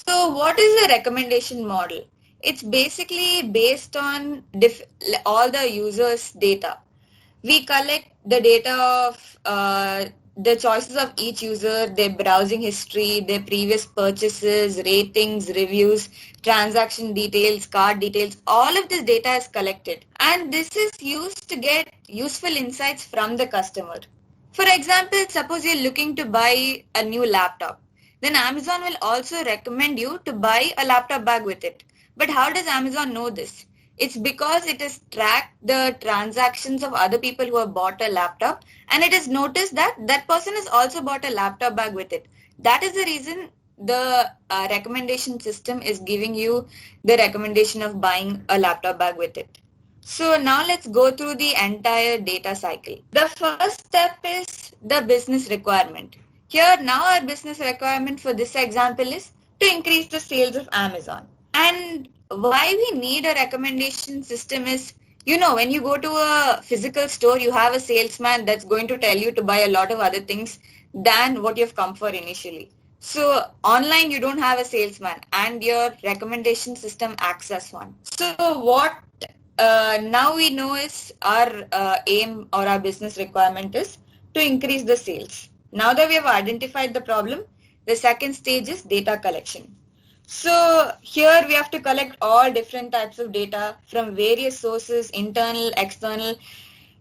S1: So what is the recommendation model? It's basically based on all the users' data. We collect the data of the choices of each user, their browsing history, their previous purchases, ratings, reviews, transaction details, card details. All of this data is collected and this is used to get useful insights from the customer. For example, suppose you're looking to buy a new laptop. Then Amazon will also recommend you to buy a laptop bag with it. But how does Amazon know this? It's because it has tracked the transactions of other people who have bought a laptop and it has noticed that that person has also bought a laptop bag with it. That is the reason the recommendation system is giving you the recommendation of buying a laptop bag with it. So now let's go through the entire data cycle. The first step is the business requirement. Here now our business requirement for this example is to increase the sales of Amazon. And why we need a recommendation system is, you know, when you go to a physical store, you have a salesman that's going to tell you to buy a lot of other things than what you've come for initially. So online, you don't have a salesman and your recommendation system acts as one. So what now we know is our aim or our business requirement is to increase the sales. Now that we have identified the problem, the second stage is data collection. So here we have to collect all different types of data from various sources, internal, external,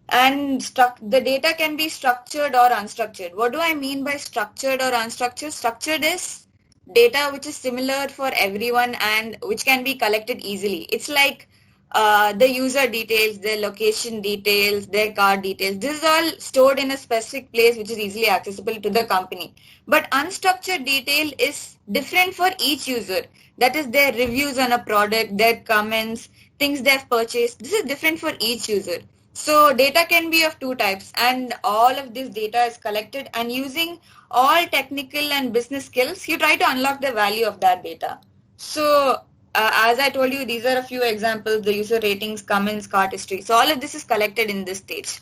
S1: and the data can be structured or unstructured. What do I mean by structured or unstructured? Structured is data which is similar for everyone and which can be collected easily. It's like the user details, their location details, their card details. This is all stored in a specific place which is easily accessible to the company. But unstructured detail is different for each user. That is their reviews on a product, their comments, things they've purchased. This is different for each user. So data can be of two types and all of this data is collected and using all technical and business skills, you try to unlock the value of that data. So as I told you, these are a few examples, the user ratings, comments, cart history. So all of this is collected in this stage.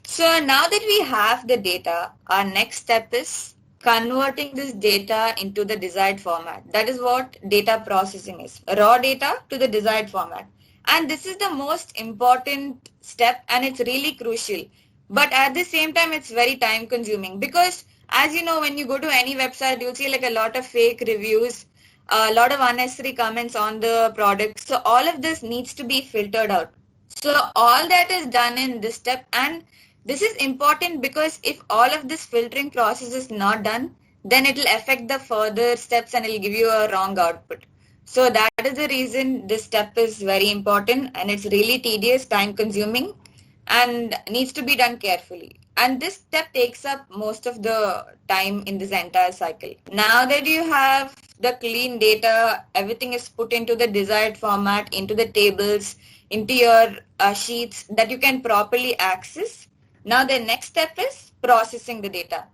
S1: So now that we have the data, our next step is converting this data into the desired format. That is what data processing is. Raw data to the desired format. And this is the most important step and it's really crucial. But at the same time, it's very time consuming because as you know, when you go to any website, you'll see like a lot of fake reviews, a lot of unnecessary comments on the product. So all of this needs to be filtered out. So all that is done in this step, and this is important because if all of this filtering process is not done, then it will affect the further steps and it will give you a wrong output. So that is the reason this step is very important, and it's really tedious, time consuming, and needs to be done carefully. And this step takes up most of the time in this entire cycle. Now that you have the clean data, everything is put into the desired format, into the tables, into your sheets that you can properly access. Now the next step is processing the data.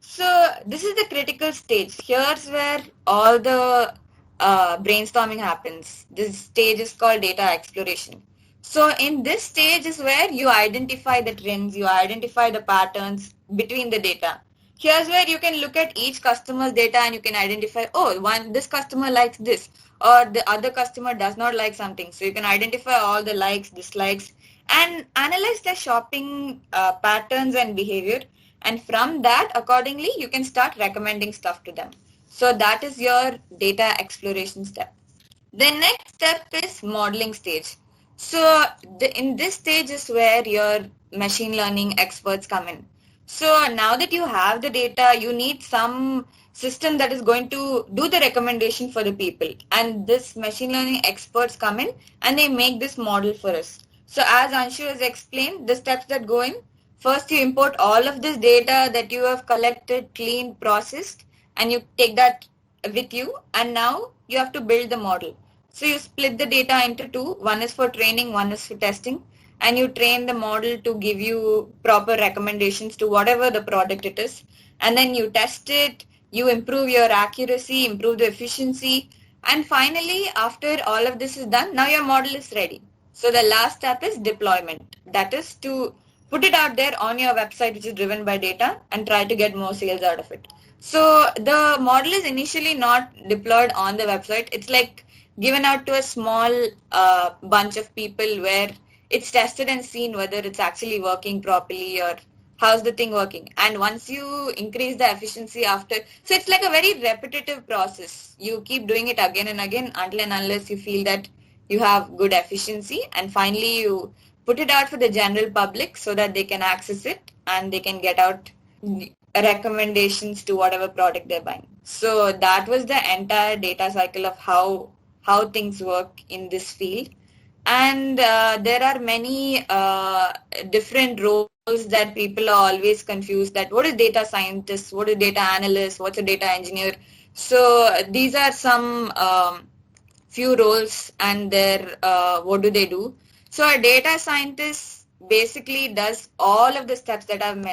S1: So this is the critical stage. Here's where all the brainstorming happens. This stage is called data exploration. So in this stage is where you identify the trends, you identify the patterns between the data. Here's where you can look at each customer's data and you can identify, oh, this customer likes this, or the other customer does not like something. So you can identify all the likes, dislikes, and analyze the shopping patterns and behavior. And from that, accordingly, you can start recommending stuff to them. So that is your data exploration step. The next step is modeling stage. So in this stage is where your machine learning experts come in. So now that you have the data, you need some system that is going to do the recommendation for the people. And this machine learning experts come in and they make this model for us. So as Anshu has explained, the steps that go in, first you import all of this data that you have collected, cleaned, processed, and you take that with you, and now you have to build the model. So you split the data into two. One is for training, one is for testing, and you train the model to give you proper recommendations to whatever the product it is. And then you test it, you improve your accuracy, improve the efficiency, and finally, after all of this is done, now your model is ready. So the last step is deployment. That is to put it out there on your website, which is driven by data, and try to get more sales out of it. So the model is initially not deployed on the website. It's like given out to a small bunch of people where it's tested and seen whether it's actually working properly or how's the thing working. And once you increase the efficiency after, so it's like a very repetitive process. You keep doing it again and again until and unless you feel that you have good efficiency, and finally you put it out for the general public so that they can access it and they can get out recommendations to whatever product they're buying. So that was the entire data cycle of how things work in this field. And there are many different roles that people are always confused, that what is data scientist, what is data analyst, what's a data engineer. So these are some few roles and their what do they do. So a data scientist basically does all of the steps that I've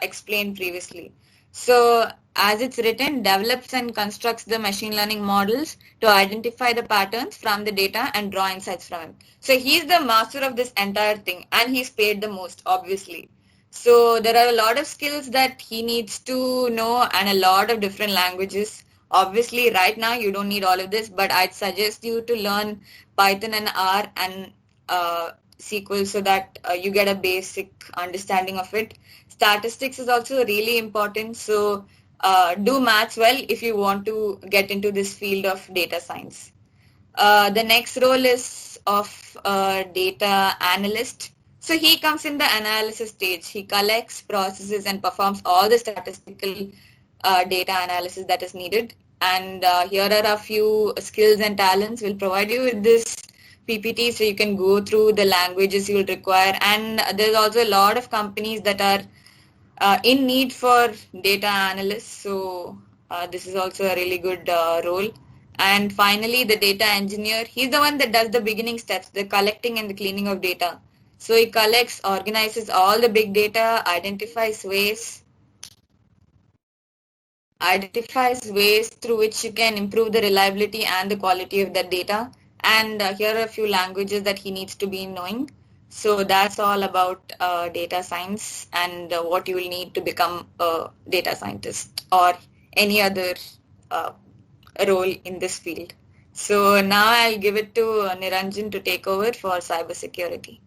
S1: explained previously. So as it's written, develops and constructs the machine learning models to identify the patterns from the data and draw insights from it. So he's the master of this entire thing, and he's paid the most, obviously. So there are a lot of skills that he needs to know and a lot of different languages. Obviously, right now you don't need all of this, but I'd suggest you to learn Python and R and SQL so that you get a basic understanding of it. Statistics is also really important, so do maths well if you want to get into this field of data science. The next role is of data analyst. So he comes in the analysis stage. He collects, processes, and performs all the statistical data analysis that is needed. And here are a few skills and talents. We'll provide you with this PPT so you can go through the languages you will require. And there's also a lot of companies that are in need for data analysts. So this is also a really good role. And finally, the data engineer, he's the one that does the beginning steps, the collecting and the cleaning of data. So he collects, organizes all the big data, identifies ways through which you can improve the reliability and the quality of that data. And here are a few languages that he needs to be knowing. So that's all about data science and what you will need to become a data scientist or any other role in this field. So now I'll give it to Niranjan to take over for cybersecurity.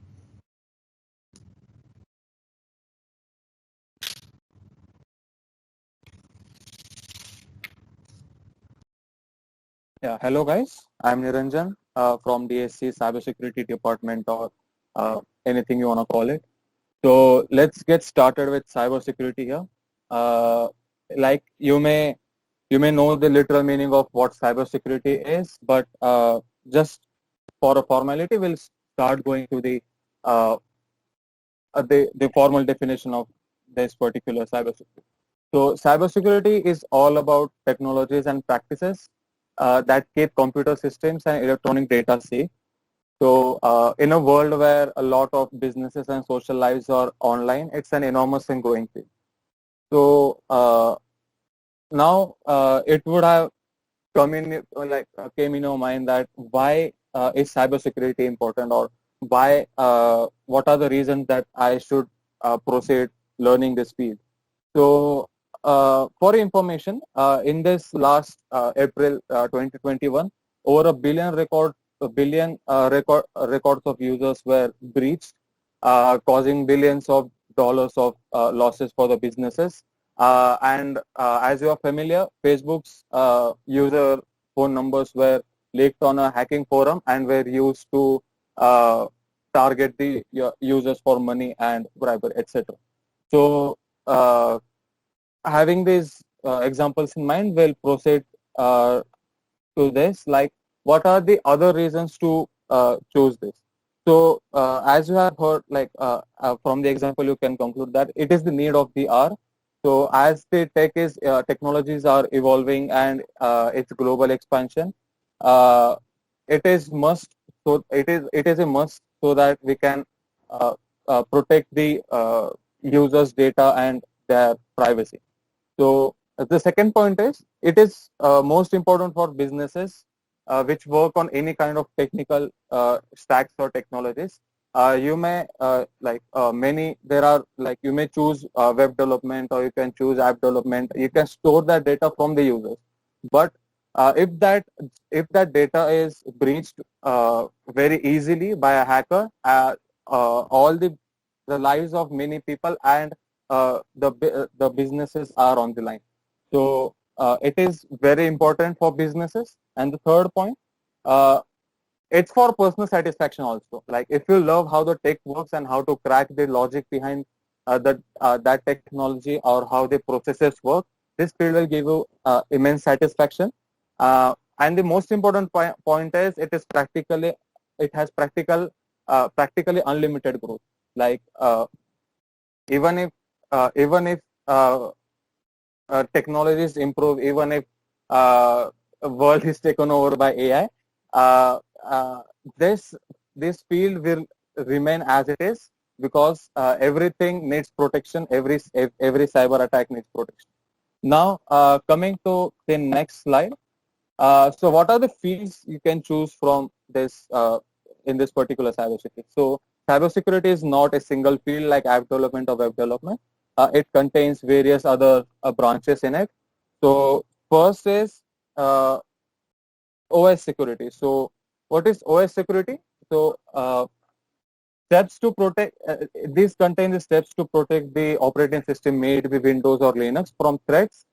S12: Yeah, hello guys. I'm Niranjan from DSC Cybersecurity Department of anything you want to call it. So let's get started with cybersecurity here. Like you may know the literal meaning of what cybersecurity is, but just for a formality, we'll start going to the formal definition of this particular cybersecurity. So cybersecurity is all about technologies and practices that keep computer systems and electronic data safe. So in a world where a lot of businesses and social lives are online, it's an enormous and growing field. So now it would have came in your mind that why is cybersecurity important, or why what are the reasons that I should proceed learning this field. So for information, in this last April 2021, over a billion records of users were breached, causing billions of dollars of losses for the businesses. And as you are familiar, Facebook's user phone numbers were leaked on a hacking forum and were used to target the users for money and bribery, etc. So having these examples in mind, we'll proceed to this, like what are the other reasons to choose this. So as you have heard, like from the example, you can conclude that it is the need of the hour. So as the technologies are evolving and its global expansion, it is must. So it is a must so that we can protect the users' data and their privacy. So the second point is it is most important for businesses which work on any kind of technical stacks or technologies. You may you may choose web development, or you can choose app development. You can store that data from the users. But if that data is breached very easily by a hacker, all the lives of many people and the businesses are on the line. So it is very important for businesses. And the third point, it's for personal satisfaction also. Like if you love how the tech works and how to crack the logic behind that technology, or how the processes work, this field will give you immense satisfaction. And the most important point is it has practically unlimited growth. Like even if technologies improve, even if world is taken over by AI, this field will remain as it is, because everything needs protection. Every cyber attack needs protection. Now coming to the next slide. So what are the fields you can choose from this in this particular cybersecurity? So cybersecurity is not a single field like app development or web development. It contains various other branches in it. So first is OS security. So what is OS security? So steps to protect, these contain the steps to protect the operating system, made with Windows or Linux, from threats,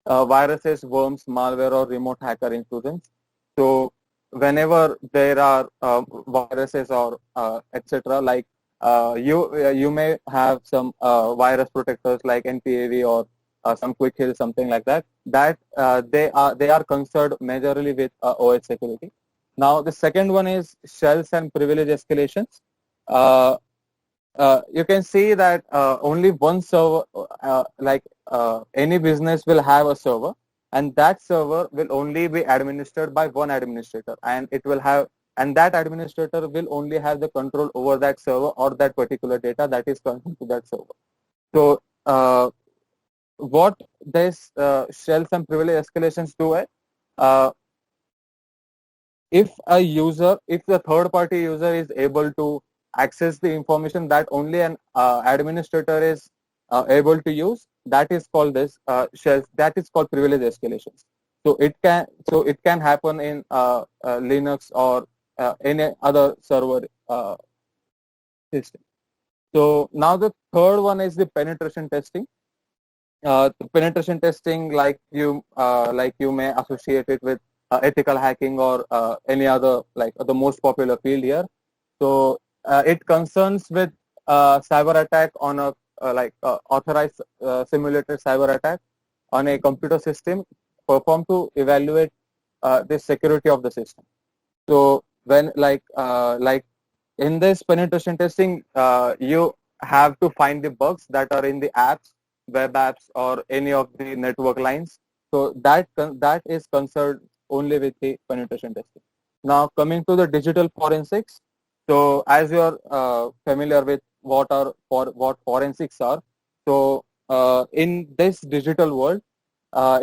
S12: viruses, worms, malware, or remote hacker intrusions. So whenever there are viruses or etc., like you may have some virus protectors like NPAV or some Quick Heal, something like that. That they are concerned majorly with OS security. Now the second one is shells and privilege escalations. You can see that only one server, any business will have a server, and that server will only be administered by one administrator, and that administrator will only have the control over that server or that particular data that is coming to that server. So what this shells and privilege escalations do is, if the third party user is able to access the information that only an administrator is able to use, that is called shells. That is called privilege escalations. So it can happen in Linux or any other server system. So now the third one is the penetration testing. The penetration testing, like you may associate it with ethical hacking or any other, like the most popular field here. So it concerns with cyber attack on a authorized simulated cyber attack on a computer system performed to evaluate the security of the system. So when like in this penetration testing, you have to find the bugs that are in the apps, web apps, or any of the network lines. So that is concerned only with the penetration testing. Now coming to the digital forensics. So as you are familiar with what forensics are, so in this digital world,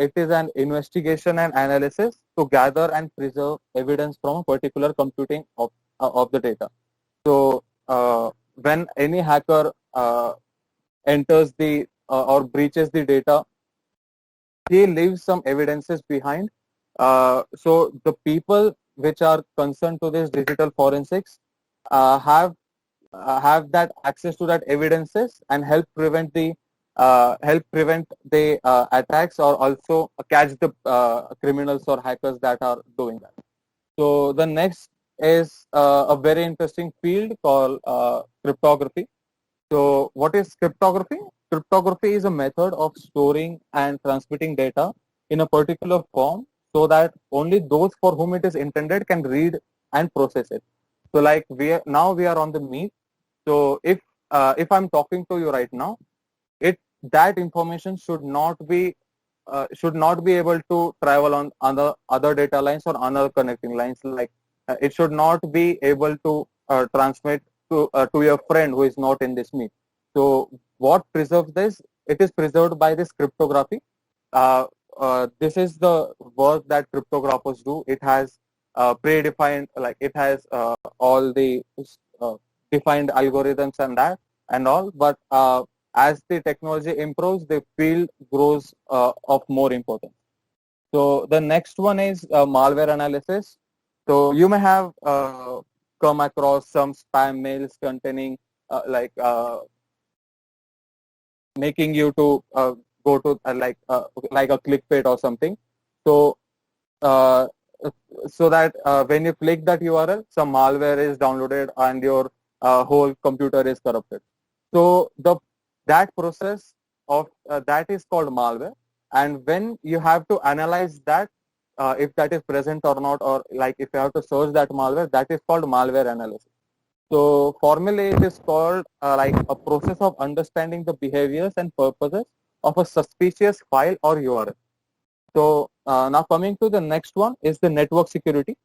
S12: it is an investigation and analysis to gather and preserve evidence from a particular computing of the data. So when any hacker enters the or breaches the data, he leaves some evidences behind. So the people which are concerned to this digital forensics have that access to that evidences and help prevent the attacks, or also catch the criminals or hackers that are doing that. So the next is a very interesting field called cryptography. So what is cryptography? Cryptography is a method of storing and transmitting data in a particular form so that only those for whom it is intended can read and process it. So like now we are on the Meet. So if I'm talking to you right now, that information should not be able to travel on other data lines or other connecting lines. Like it should not be able to transmit to your friend who is not in this Meet. So what preserves this? It is preserved by this cryptography. This is the work that cryptographers do. It has predefined, like it has all the defined algorithms and all. But as the technology improves, the field grows of more importance. So the next one is malware analysis. So you may have come across some spam mails containing making you to go to like a clickbait or something. So so that when you click that URL, some malware is downloaded and your whole computer is corrupted. So that process of that is called malware. And when you have to analyze that, if that is present or not, or like if you have to search that malware, that is called malware analysis. So formally it is called like a process of understanding the behaviors and purposes of a suspicious file or URL. So now coming to the next one is the network security.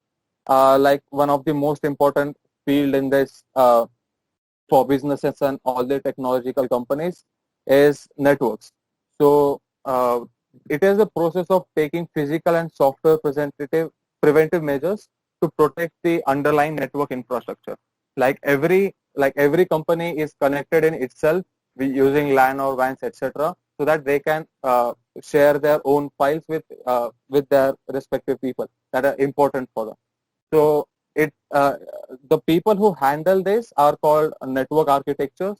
S12: Like one of the most important field in this for businesses and all the technological companies is networks. So it is a process of taking physical and software preventive measures to protect the underlying network infrastructure. Like every company is connected in itself using LAN or WANs, etc., so that they can share their own files with their respective people that are important for them. So the people who handle this are called network architectures.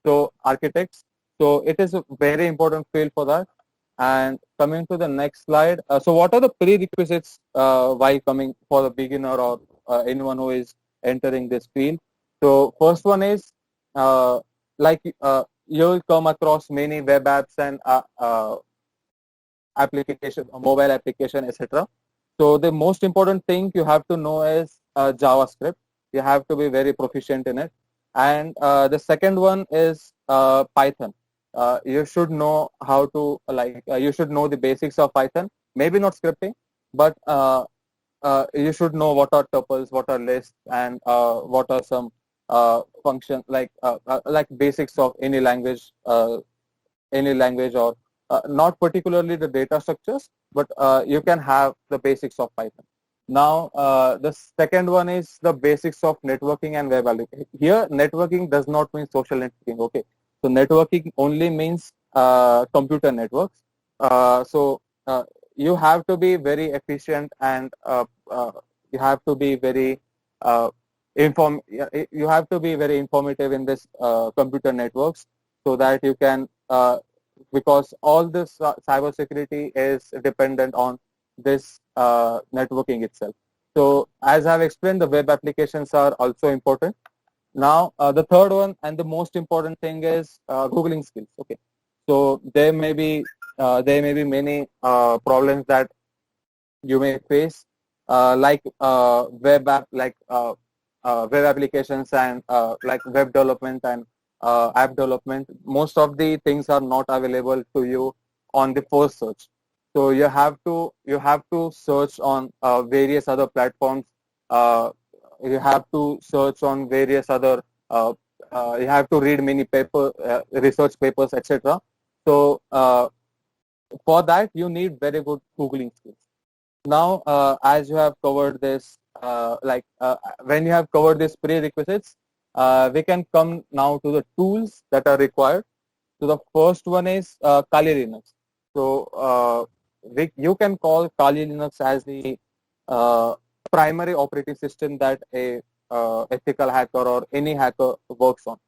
S12: So architects. So it is a very important field for that. And coming to the next slide. So what are the prerequisites while coming for the beginner or anyone who is entering this field? So first one is you will come across many web apps and application, mobile application, etc. So the most important thing you have to know is JavaScript. You have to be very proficient in it. And the second one is Python. You should know how to you should know the basics of Python. Maybe not scripting, but you should know what are tuples, what are lists, and what are some functions like basics of any language or not particularly the data structures, but you can have the basics of Python. Now, the second one is the basics of networking and web application. Here, networking does not mean social networking. Okay, so networking only means computer networks. So you have to be very efficient, and you have to be very you have to be very informative in this computer networks, so that you can because all this cybersecurity is dependent on this networking itself. So as I've explained, the web applications are also important. Now, the third one and the most important thing is Googling skills. Okay, so there may be many problems that you may face, like web applications and like web development and app development. Most of the things are not available to you on the first search. So you have to search on various other platforms. You have to search on various other. You have to read many research papers, etc. So for that, you need very good Googling skills. Now, as you have covered this, when you have covered these prerequisites, we can come now to the tools that are required. So the first one is Kali Linux. So you can call Kali Linux as the primary operating system that a ethical hacker or any hacker works on.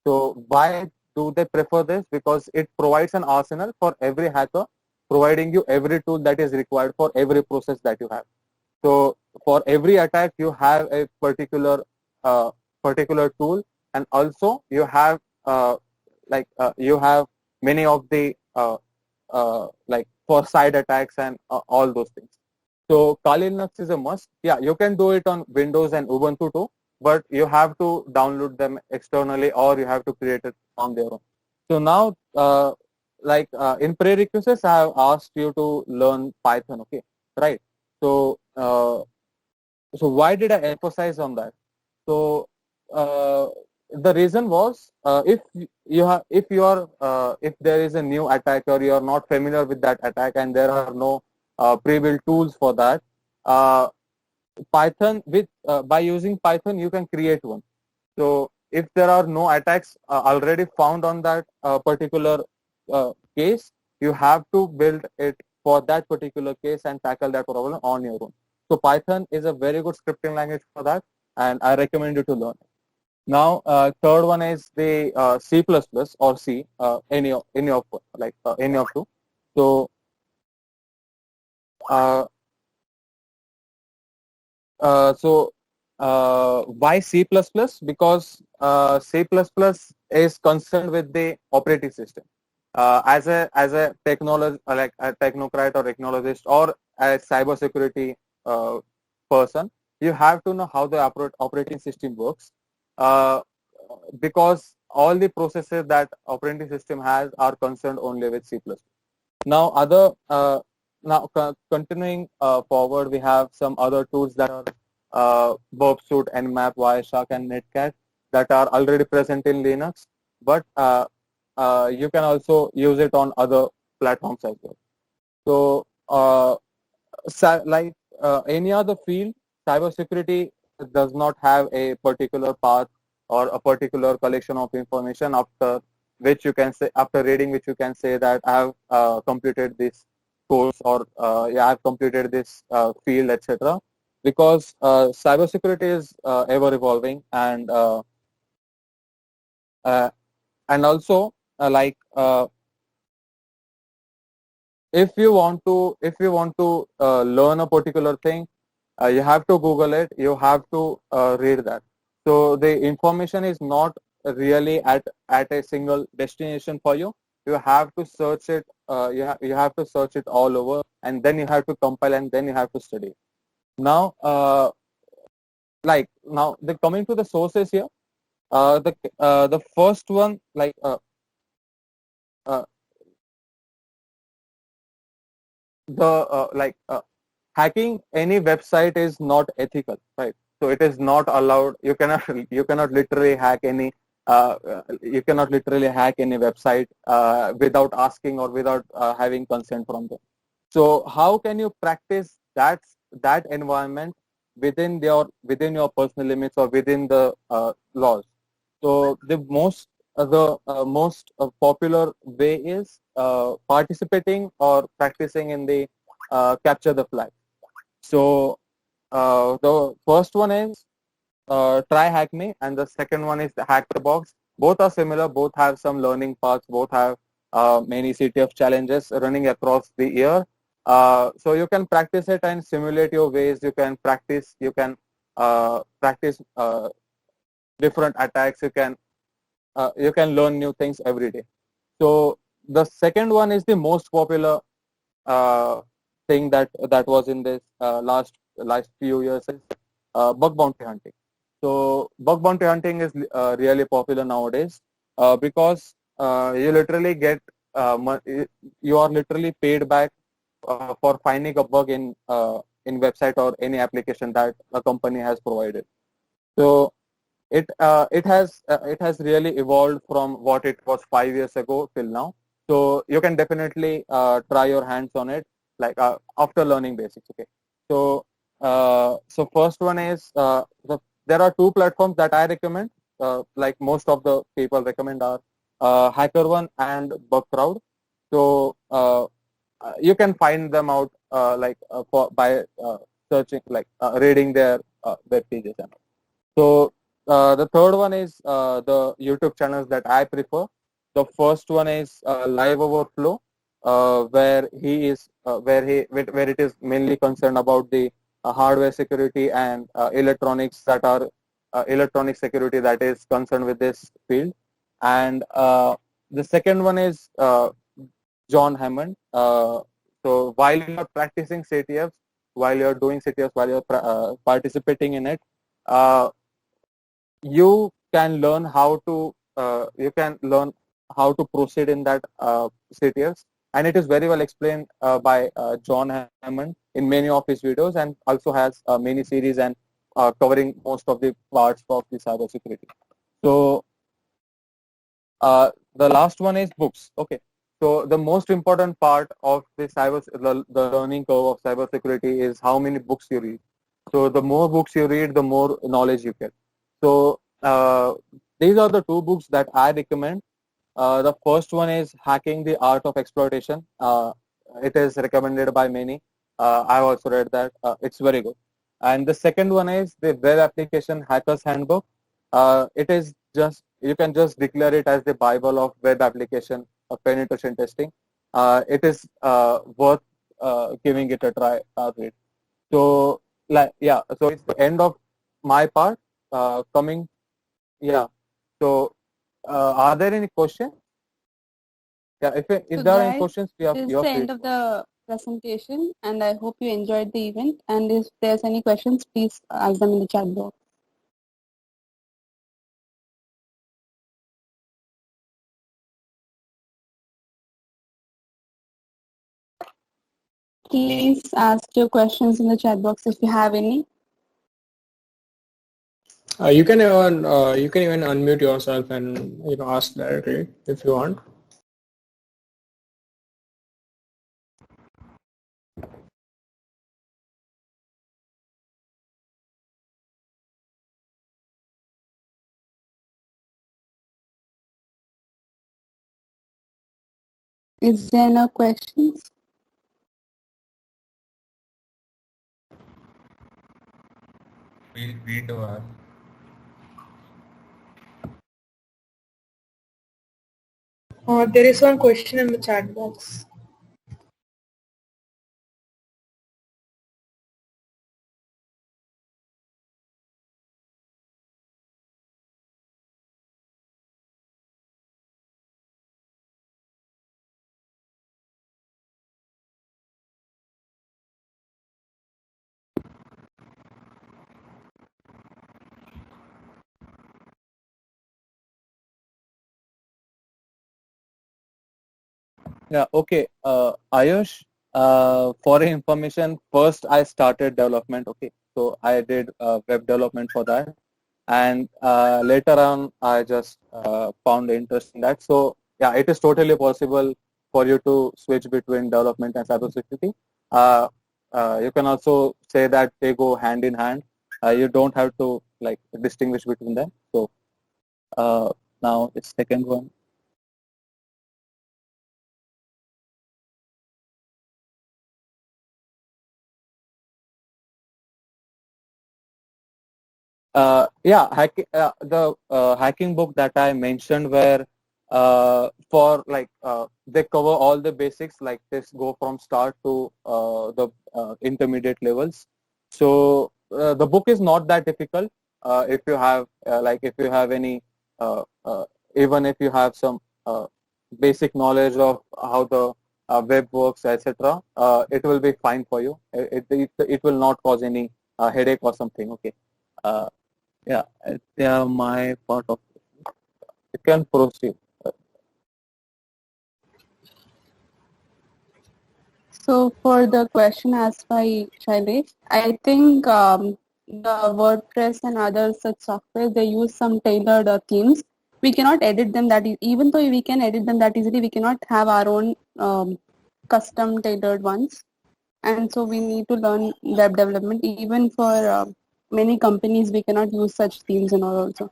S12: So why do they prefer this? Because it provides an arsenal for every hacker, providing you every tool that is required for every process that you have. So for every attack, you have a particular tool, and also you have you have many of the like for side attacks and all those things. So Kali Linux is a must. Yeah, you can do it on Windows and Ubuntu too, but you have to download them externally or you have to create it on their own. So now, in prerequisites, I have asked you to learn Python. Okay, right? So, so why did I emphasize on that? So the reason was if there is a new attack or you are not familiar with that attack and there are no pre-built tools for that, Python by using Python you can create one. So if there are no attacks already found on that particular case, you have to build it for that particular case and tackle that problem on your own. So Python is a very good scripting language for that, and I recommend you to learn it. Now, third one is the C++ or C, any of two. So why C++? Because C++ is concerned with the operating system. As a technologist, like a technocrat or technologist or a cybersecurity person, you have to know how the operating system works, because all the processes that operating system has are concerned only with C++. Now, continuing forward, we have some other tools that are Burp Suite, Nmap, Wireshark, and Netcat that are already present in Linux, but you can also use it on other platforms as well. So, like any other field, cybersecurity does not have a particular path or a particular collection of information after which you can say, after reading which you can say that I have completed this course or yeah, I have completed this field, etc. Because cybersecurity is ever evolving, and also if you want to learn a particular thing, you have to Google it, you have to read that. So the information is not really at a single destination for you. You have to search it. You have to search it all over, and then you have to compile, and then you have to study. Now, coming to the sources here, the first one, hacking any website is not ethical, right? So it is not allowed. You cannot literally hack any website without asking or without having consent from them. So how can you practice that environment within your personal limits or within the laws? So the most popular way is participating or practicing in the capture the flag. So the first one is try hack me, and the second one is the hack the box. Both are similar. Both have some learning paths. Both have many CTF challenges running across the year. So you can practice it and simulate your ways. You can practice. You can practice different attacks. You can learn new things every day. So the second one is the most popular thing that was in this last few years is bug bounty hunting. So bug bounty hunting is really popular nowadays because you literally get you are literally paid back for finding a bug in website or any application that a company has provided. So it has really evolved from what it was 5 years ago till now. So you can definitely try your hands on it, like after learning basics. Okay. So so first one is there are two platforms that I recommend, like most of the people recommend are HackerOne and Bugcrowd. So you can find them out by searching, reading their web pages and all. So the third one is the YouTube channels that I prefer. The first one is Live Overflow, where where it is mainly concerned about the hardware security and electronics electronic security that is concerned with this field. And the second one is John Hammond. So while you are practicing CTFs, while you are doing CTFs, while you are participating in it, you can learn how to proceed in that CTFs, and it is very well explained by John Hammond in many of his videos, and also has many series and covering most of the parts of the cybersecurity. So the last one is books. Okay, so the most important part of the learning curve of cybersecurity is how many books you read. So the more books you read, the more knowledge you get. So these are the two books that I recommend. The first one is Hacking the Art of Exploitation. It is recommended by many. I've also read that. It's very good. And the second one is the Web Application Hacker's Handbook. It is just, you can just declare it as the Bible of web application of penetration testing. It is worth giving it a try. Read. So so it's the end of my part. Coming, So are there any questions? Yeah, if
S6: So
S12: there are any
S6: guys,
S12: questions,
S6: this is the end of the presentation, and I hope you enjoyed the event. And if there's any questions, please ask them in the chat box. Please ask your questions in the chat box if you have any.
S7: You can even unmute yourself and ask directly if you want.
S6: Is there no questions?
S8: Feel free to ask.
S10: There is one question in the chat box.
S12: Yeah, okay. Ayush, for information, first I started development. Okay, so I did web development for that, and later on I just found interest in that. So yeah, it is totally possible for you to switch between development and cybersecurity. You can also say that they go hand in hand. You don't have to distinguish between them. So now it's second one. The hacking book that I mentioned where they cover all the basics, like this go from start to the intermediate levels. So the book is not that difficult. if you have if you have any even if you have some basic knowledge of how the web works, etc., it will be fine for you. It will not cause any headache or something. Okay. Yeah, my part of it. You can proceed.
S6: So for the question asked by Shailesh, I think the WordPress and other such software, they use some tailored themes. We cannot edit them even though we can edit them that easily, we cannot have our own custom tailored ones. And so we need to learn web development. Even for many companies, we cannot use such themes and all also.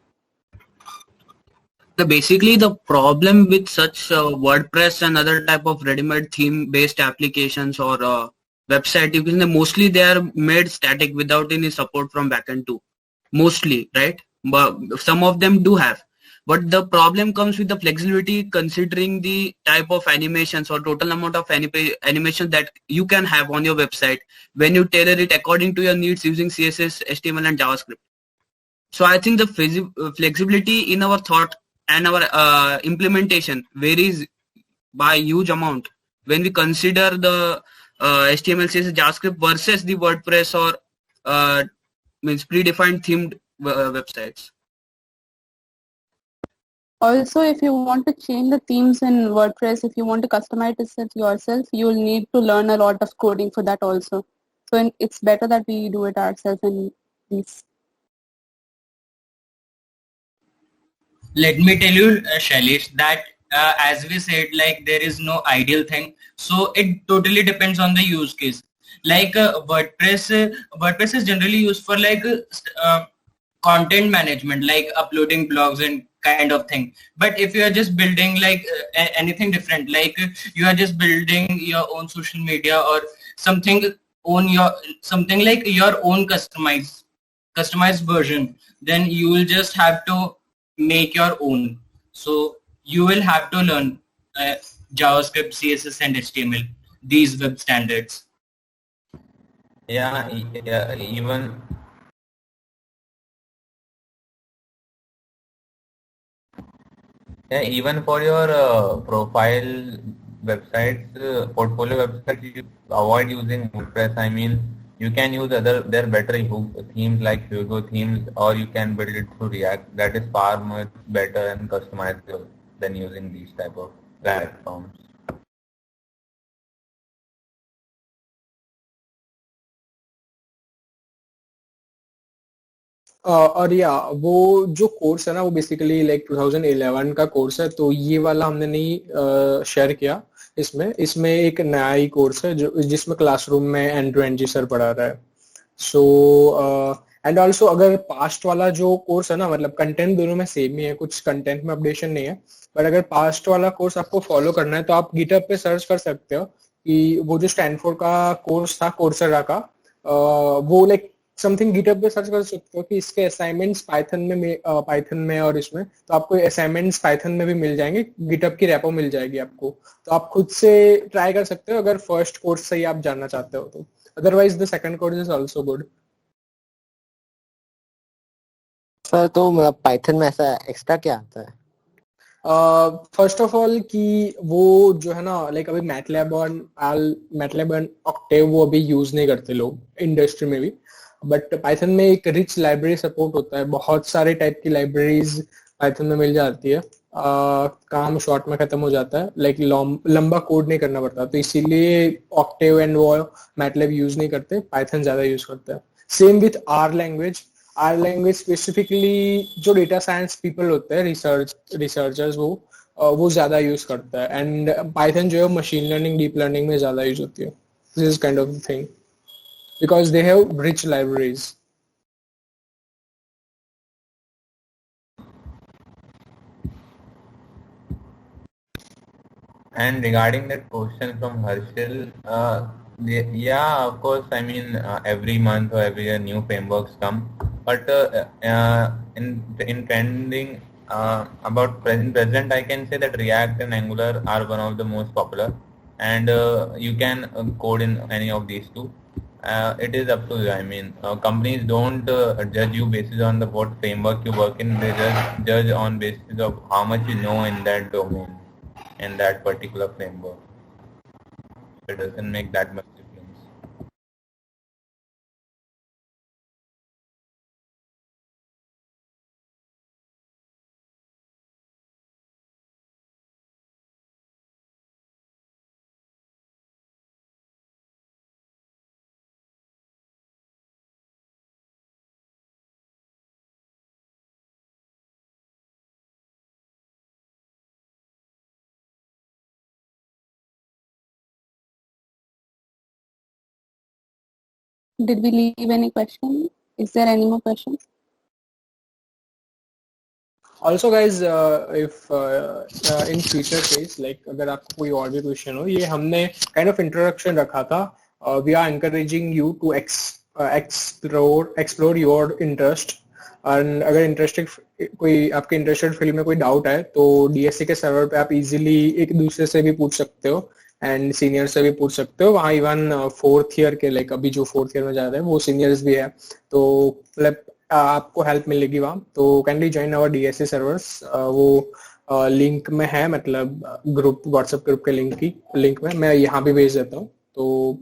S5: Basically, the problem with such WordPress and other type of ready-made theme-based applications or website, you can say mostly they are made static without any support from backend too. Mostly, right? But some of them do have. But the problem comes with the flexibility, considering the type of animations or total amount of animation that you can have on your website when you tailor it according to your needs using CSS, HTML, and JavaScript. So I think the flexibility in our thought and our implementation varies by huge amount when we consider the HTML, CSS, JavaScript versus the WordPress or means predefined themed websites.
S6: Also, if you want to change the themes in WordPress, if you want to customize it yourself, you will need to learn a lot of coding for that also. So it's better that we do it ourselves in these.
S13: Let me tell you, Shailesh, that as we said, like there is no ideal thing. So it totally depends on the use case. Like WordPress is generally used for like content management, like uploading blogs and kind of thing. But if you are just building like anything different, like you are just building your own social media or something like your own customized version, then you will just have to make your own. So you will have to learn JavaScript, CSS, and HTML, these web standards.
S8: Yeah, even even for your profile websites, portfolio websites, you avoid using WordPress. I mean, you can use there are better themes like Hugo themes, or you can build it through React. That is far much better and customizable than using these type of platforms.
S7: और या वो जो course है ना, वो basically like 2011 का course है, तो ये वाला हमने नहीं शेयर किया इसमें एक नया ही कोर्स है जो जिसमें क्लासरूम में एंड टू एंड जी सर पढ़ा रहा है. सो एंड ऑल्सो अगर पास्ट वाला जो कोर्स है ना, मतलब कंटेंट दोनों में सेम ही है, कुछ कंटेंट में अपडेशन नहीं है, बट अगर पास्ट वाला कोर्स आपको फॉलो करना है तो आप गिटहब पे सर्च कर सकते हो कि वो जो स्टैनफोर्ड का कोर्स था कोर्सेरा का, वो लाइक समथिंग गिटहब पे सर्च कर सकते हो कि इसके असाइनमेंट्स पाइथन में और इसमें, तो आपको असाइनमेंट्स पाइथन में भी मिल जाएंगे, गिटहब की रेपो मिल जाएगी आपको, तो आप खुद से ट्राई कर सकते हो अगर फर्स्ट कोर्स से ही आप जानना चाहते हो तो. Otherwise the second course is also good.
S2: Sir तो पाइथन में ऐसा एक्स्ट्रा क्या आता है?
S7: फर्स्ट ऑफ ऑल कि वो जो है ना, लाइक अभी मैटलैब एंड ऑक्टेव वो अभी यूज नहीं करते लोग इंडस्ट्री में भी, बट पाइथन में एक रिच लाइब्रेरी सपोर्ट होता है, बहुत सारे टाइप की लाइब्रेरीज पाइथन में मिल जाती है, काम शॉर्ट में खत्म हो जाता है, लाइक लंबा कोड नहीं करना पड़ता, तो इसीलिए ऑक्टेव एंड वो मैटलैब यूज नहीं करते, पाइथन ज्यादा यूज करते हैं. Same with R language specifically जो डेटा साइंस पीपल होते हैं, रिसर्चर्स वो ज्यादा यूज करता है, एंड पाइथन जो है मशीन लर्निंग डीप लर्निंग में ज्यादा यूज होती है. This is kind of thing because they have rich libraries.
S8: And regarding that question from Harshil, yeah, of course, I mean, every month or every year new frameworks come, but in trending about present, I can say that React and Angular are one of the most popular, and you can code in any of these two. it is up to you. I mean, companies don't judge you based on the what framework you work in. They just judge on basis of how much you know in that domain, in that particular framework. It doesn't make that much difference.
S6: Did we leave any question? Is there any more questions?
S7: Also guys, if in future case, like अगर आपको कोई और भी question हो, ये हमने kind of introduction रखा था. We are encouraging you to explore your interest. And अगर इंटरेस्टेड कोई आपके इंटरेस्टेड फील्ड में कोई डाउट है तो DSC के सर्वर पे आप इजीली एक दूसरे से भी पूछ सकते हो एंड सीनियर से भी पूछ सकते हो. वहाँ इवन फोर्थ ईयर के लाइक अभी जो फोर्थ ईयर में जा रहे हैं वो सीनियर्स भी है, तो मतलब आपको हेल्प मिलेगी वहाँ. तो kindly join our DSC servers. वो लिंक में है, मतलब ग्रुप व्हाट्सएप ग्रुप के लिंक में मैं यहाँ भी भेज देता हूँ. तो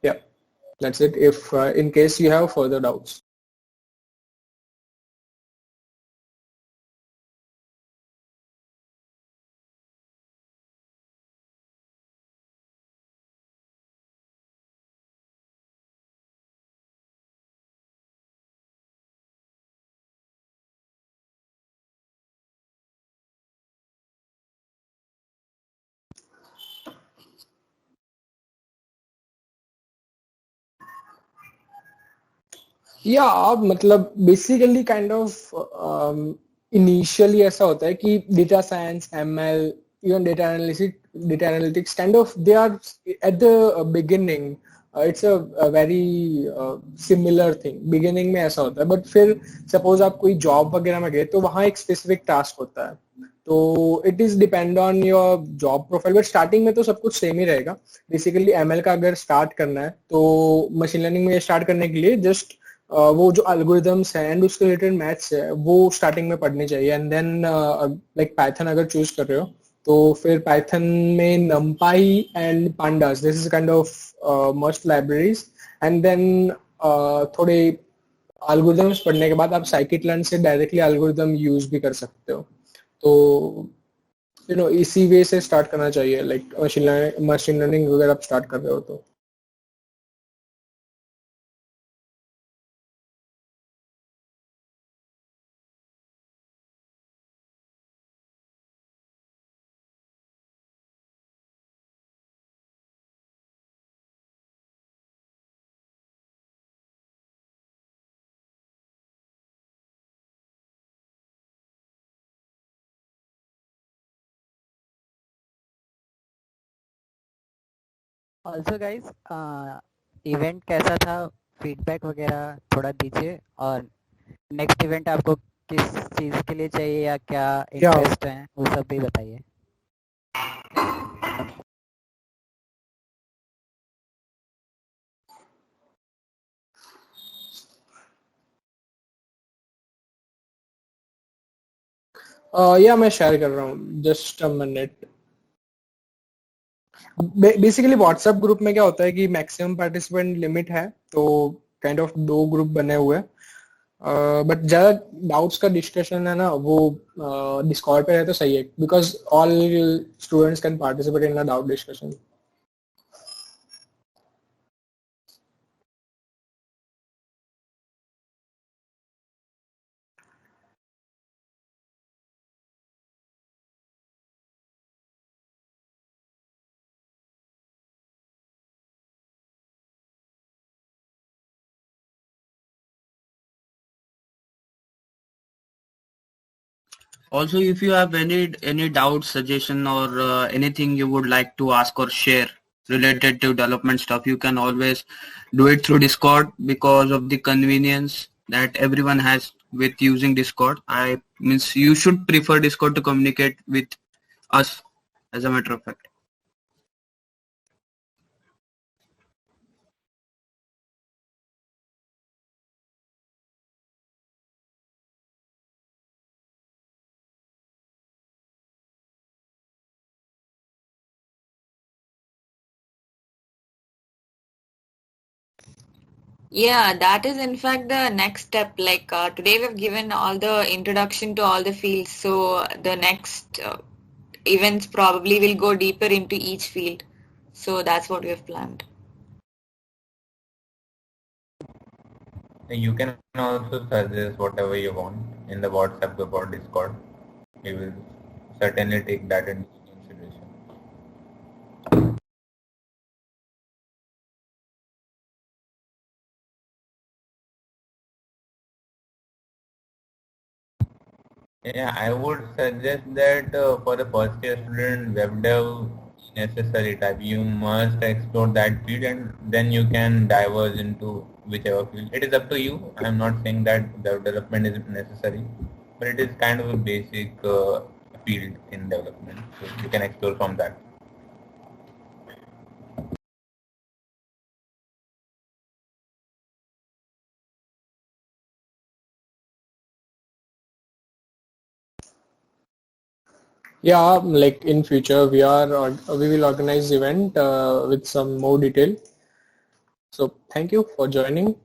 S7: या that's it. If in case you have further doubts. या मतलब बेसिकली काइंड ऑफ इनिशियली ऐसा होता है कि data science, ML, even data analytics kind of they are at the beginning. It's a very similar thing. Beginning में ऐसा होता है, बट फिर सपोज आप कोई जॉब वगैरह में गए तो वहाँ एक स्पेसिफिक टास्क होता है. तो it is depend on your job profile, but starting में तो सब कुछ सेम ही रहेगा. बेसिकली ML का अगर स्टार्ट करना है तो मशीन लर्निंग में स्टार्ट करने के लिए जस्ट वो जो एल्गोरिथम्स हैं एंड उसके रिलेटेड मैथ्स है वो स्टार्टिंग में पढ़ने चाहिए. एंड देन लाइक पाइथन अगर चूज कर रहे हो तो फिर पाइथन में numpy and pandas, this is kind of must libraries. And then थोड़े एल्गोरिथम्स पढ़ने के बाद आप scikit-learn से डायरेक्टली एल्गोरिथम यूज भी कर सकते हो. तो इसी वे से स्टार्ट करना चाहिए, लाइक मशीन लर्निंग अगर आप स्टार्ट कर रहे हो तो.
S11: ऑल्सो गाइज इवेंट कैसा था, फीडबैक वगैरह थोड़ा दीजिए. और नेक्स्ट इवेंट आपको किस चीज़ के लिए चाहिए या क्या इंटरेस्ट है वो सब भी बताइए.
S7: या मैं शेयर कर रहा हूँ, just a minute. Basically WhatsApp group में क्या होता है कि मैक्सिमम पार्टिसिपेंट लिमिट है, तो काइंड ऑफ 2 ग्रुप बने हुए हैं. बट ज्यादा डाउट्स का डिस्कशन है ना वो डिस्कॉर्ड पे है तो सही है, because all students can participate in the doubt discussion.
S5: Also, if you have any doubts, suggestion, or anything you would like to ask or share related to development stuff, you can always do it through Discord because of the convenience that everyone has with using Discord. I means you should prefer Discord to communicate with us, as a matter of fact.
S1: Yeah, that is in fact the next step. Like today we've given all the introduction to all the fields. So the next events probably will go deeper into each field. So that's what we have planned.
S8: You can also suggest whatever you want in the WhatsApp group or Discord. We will certainly take that into consideration. Yeah, I would suggest that for the first year student, web dev necessary type. You must explore that field and then you can diverge into whichever field. It is up to you. I am not saying that web development is necessary, but it is kind of a basic field in development. So you can explore from that.
S7: Yeah, like in future we will organize event with some more detail. So thank you for joining.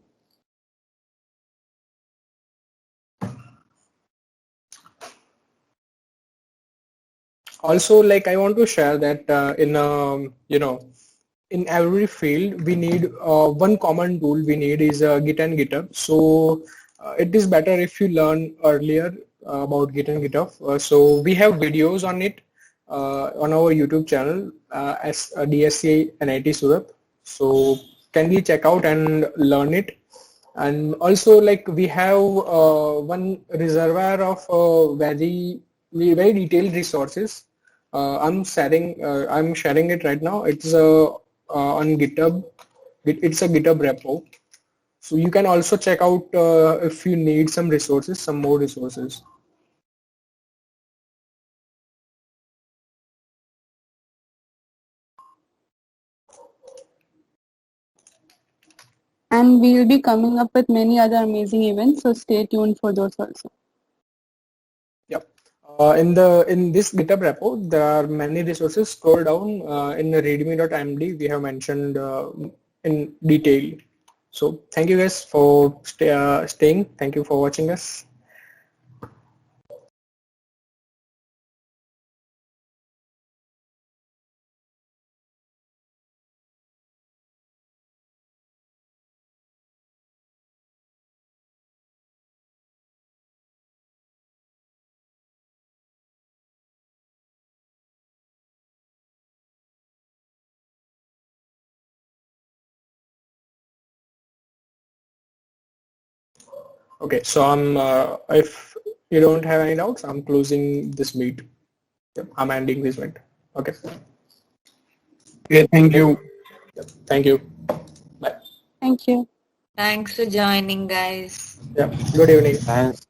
S7: Also, like I want to share that in every field we need one common tool we need is Git and GitHub. So it is better if you learn earlier about Git and GitHub. So we have videos on it on our YouTube channel as DSC NIT Surat. So kindly check out and learn it. And also, like we have one reservoir of very detailed resources. I'm sharing it right now. It's on GitHub. It's a GitHub repo. So you can also check out if you need some resources, some more resources.
S6: And we will be coming up with many other amazing events, so stay tuned for those also.
S7: Yep. In this GitHub repo, there are many resources. Scroll down in the readme.md. We have mentioned in detail. So thank you guys for staying. Thank you for watching us. Okay, so if you don't have any doubts, I'm closing this meet. Yep, I'm ending this meet. Okay.
S12: Okay, thank you.
S7: Yep, thank you. Bye.
S6: Thank you.
S1: Thanks for joining, guys.
S7: Yeah, good evening.
S12: Thanks.